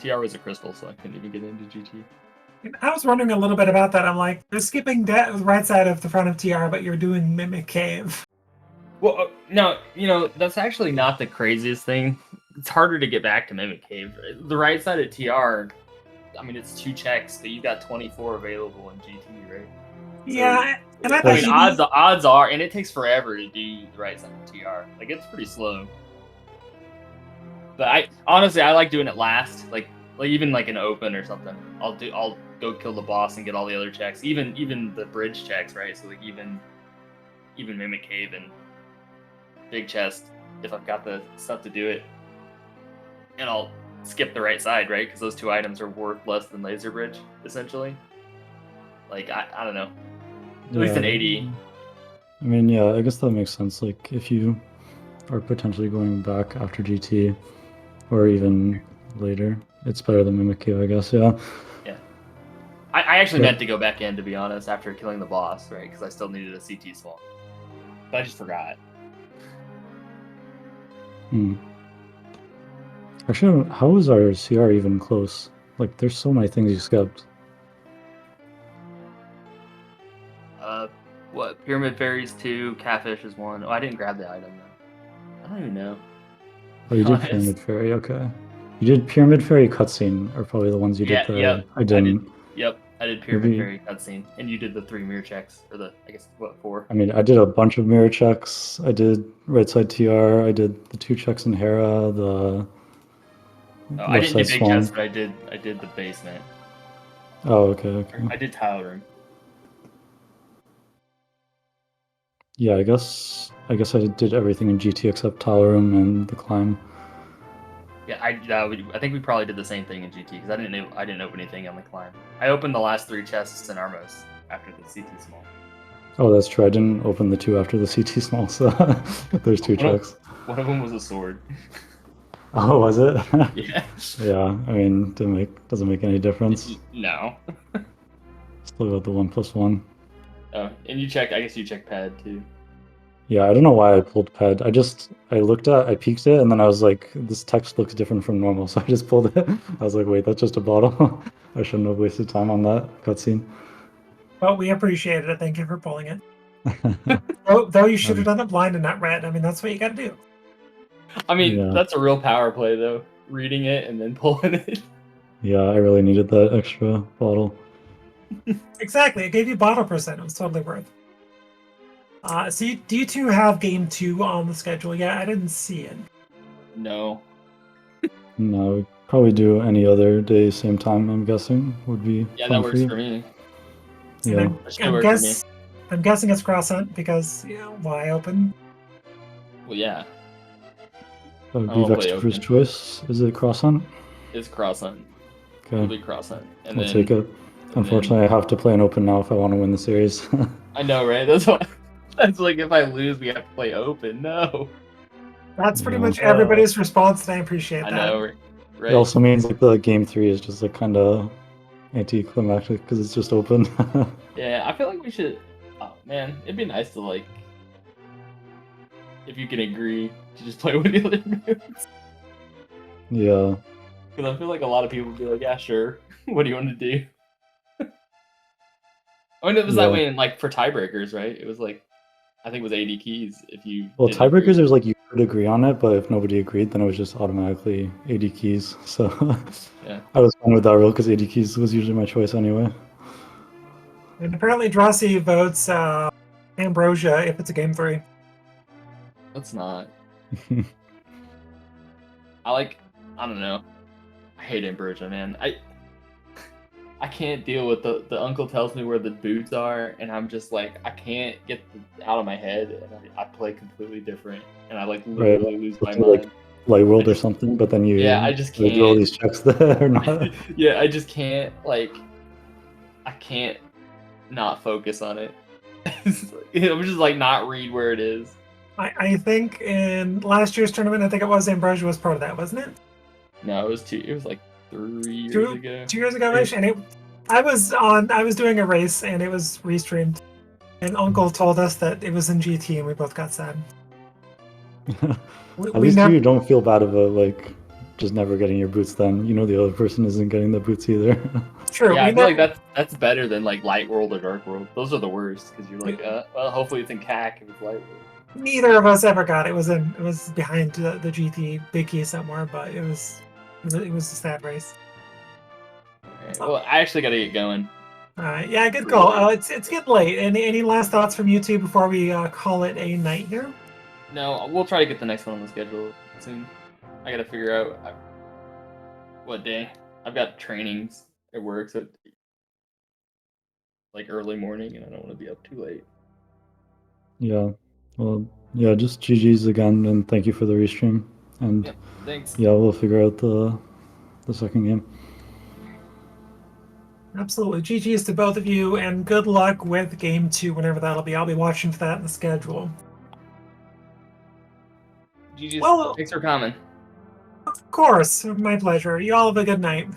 TR was a crystal, so I couldn't even get into GT. I was wondering a little bit about that. I'm like, they're skipping the right side of the front of TR, but you're doing Mimic Cave. Well, no, that's actually not the craziest thing. It's harder to get back to Mimic Cave. The right side of TR, I mean, it's 2 checks, but you've got 24 available in GT, right? Yeah, and I mean, odds are, and it takes forever to do the right side of TR. Like, it's pretty slow. But honestly, I like doing it last. Like even like an open or something. I'll go kill the boss and get all the other checks. Even the bridge checks, right? So like even Mimic Cave and Big Chest, if I've got the stuff to do it. And I'll skip the right side, right? Because those 2 items are worth less than Laser Bridge, essentially. Like, I don't know. At least an 80. I mean, yeah, I guess that makes sense. Like, if you are potentially going back after GT, or even later, it's better than Mimic Cave, I guess, yeah. Yeah. I actually meant to go back in, to be honest, after killing the boss, right? Because I still needed a CT swamp. But I just forgot. Actually, how is our CR even close? Like, there's so many things you skipped. Pyramid Fairies 2, Catfish is 1. Oh, I didn't grab the item though. I don't even know. Oh, you did Honest. Pyramid Fairy, okay. You did Pyramid Fairy cutscene, are probably the ones you did there. Yep. I didn't. I did Pyramid Maybe- Fairy cutscene, and you did the 3 mirror checks, or the, I guess, what, 4? I mean, I did a bunch of mirror checks. I did right side TR. I did the 2 checks in Hera, the I didn't do side big Swan. chests, but I did the basement. Oh, okay. I did tile room. Yeah, I guess I did everything in GT except Tile Room and the climb. Yeah, I think we probably did the same thing in GT because I didn't open anything on the climb. I opened the last 3 chests in Armos after the CT small. Oh, that's true. I didn't open the 2 after the CT small, so there's 2 checks. One of them was a sword. Oh, was it? Yeah. Yeah, I mean, doesn't make any difference. No. Still got the 1+1. Oh, and you checked. I guess you checked pad too. Yeah, I don't know why I pulled ped. I peeked it, and then I was like, this text looks different from normal, so I just pulled it. I was like, wait, that's just a bottle. I shouldn't have wasted time on that cutscene. Well, we appreciated it. Thank you for pulling it. Though you should have done it blind and not read. I mean, that's what you got to do. I mean, Yeah. that's a real power play though. Reading it and then pulling it. Yeah, I really needed that extra bottle. Exactly. It gave you bottle percent. It was totally worth. So do you two have game 2 on the schedule? Yeah, I didn't see it. No. No, we'd probably do any other day, same time, I'm guessing, would be Yeah, fun that for works you. for me. Yeah. And That should work for me. I'm guessing it's cross hunt because, why open? Well, yeah, That would I be wanna play VeXtopher's open. choice. Is it cross hunt? it's cross hunt. Okay, It'll be cross hunt. And I'll then, take it. Unfortunately, I have to play an open now if I want to win the series. I know, right? That's why. That's like if I lose, we have to play open. No. That's pretty Yeah. much everybody's response, and I appreciate I that. know, right? It also means like the game 3 is just like kind of anticlimactic because it's just open. Yeah, I feel like we should. Oh man, it'd be nice to like, if you can agree to just play with the other moves. Yeah. Because I feel like a lot of people would be like, yeah, sure. What do you want to do? I mean, it was that Yeah. way in like for tiebreakers, right? It was like, I think it was 80 keys if you. Well, didn't agree. tiebreakers, there's like you could agree on it, but if nobody agreed, then it was just automatically 80 keys. So Yeah. I was fine with that rule because 80 keys was usually my choice anyway. And apparently Drossi votes Ambrosia if it's a game 3. Let's not. I don't know. I hate Ambrosia, man. I can't deal with the uncle tells me where the boots are, and I'm just like, I can't get out of my head, and I play completely different, and I like literally lose my Let's do, like, mind. Light World or something, but then you Yeah, I just do all can't. these checks that are not. Yeah, I just can't, like, I can't not focus on it. I'm just like not read where it is. I think in last year's tournament, I think it was Ambrosia was part of that, wasn't it? No, it was like 3 years ago. 2 years ago-ish, and I was doing a race and it was restreamed, and Uncle told us that it was in GT, and we both got sad. At least you don't feel bad about like just never getting your boots. Then you know the other person isn't getting the boots either. True. Yeah, I we feel never- like that's better than like Light World or Dark World. Those are the worst because you're like, well, hopefully it's in CAC if it's Light World. Neither of us ever got it. It was behind the GT big key somewhere, but it was a sad race. Alright, well, I actually got to get going. Yeah, good call. It's getting late. Any last thoughts from you two before we call it a night here? No, we'll try to get the next one on the schedule soon. I got to figure out what day. I've got trainings at work, so like early morning, and I don't want to be up too late. Yeah. Well, yeah. Just GG's again, and thank you for the restream. And Yep, thanks. yeah, we'll figure out the second game. Absolutely. GG's to both of you, and good luck with game 2, whenever that'll be. I'll be watching for that in the schedule. GG's. Well- Thanks for coming. Of course, my pleasure. You all have a good night.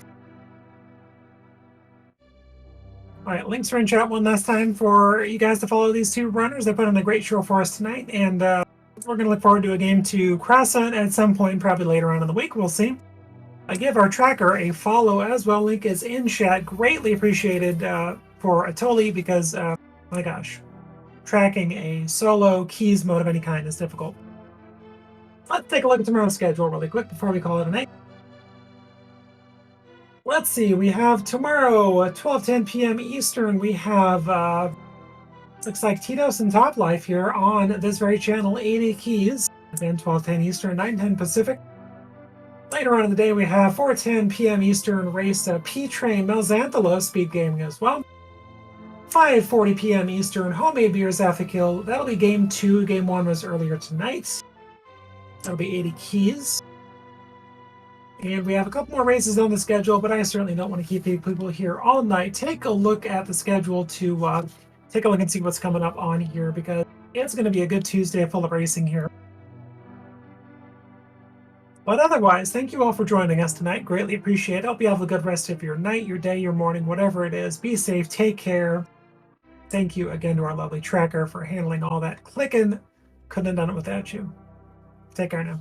All right, links are in chat one last time for you guys to follow these 2 runners. They put on a great show for us tonight, and we're going to look forward to a game 2 cross hunt at some point, probably later on in the week. We'll see. I give our tracker a follow as well. Link is in chat. Greatly appreciated for Atoli because, my gosh, tracking a solo keys mode of any kind is difficult. Let's take a look at tomorrow's schedule really quick before we call it a night. Let's see, we have tomorrow at 12:10 p.m. Eastern, we have, looks like Tito's and Top Life here on this very channel, 80 keys. Again, 12:10 Eastern, 9:10 Pacific. Later on in the day, we have 4:10 p.m. Eastern race P-Train Melxanthalo Speed Gaming as well. 5:40 p.m. Eastern, Homemade Beers Afterkill. That'll be Game 2. Game 1 was earlier tonight. That'll be 80 keys. And we have a couple more races on the schedule, but I certainly don't want to keep people here all night. Take a look at the schedule to take a look and see what's coming up on here, because it's going to be a good Tuesday full of racing here. But otherwise, thank you all for joining us tonight. Greatly appreciate it. Hope you have a good rest of your night, your day, your morning, whatever it is. Be safe. Take care. Thank you again to our lovely tracker for handling all that clicking. Couldn't have done it without you. Take care now.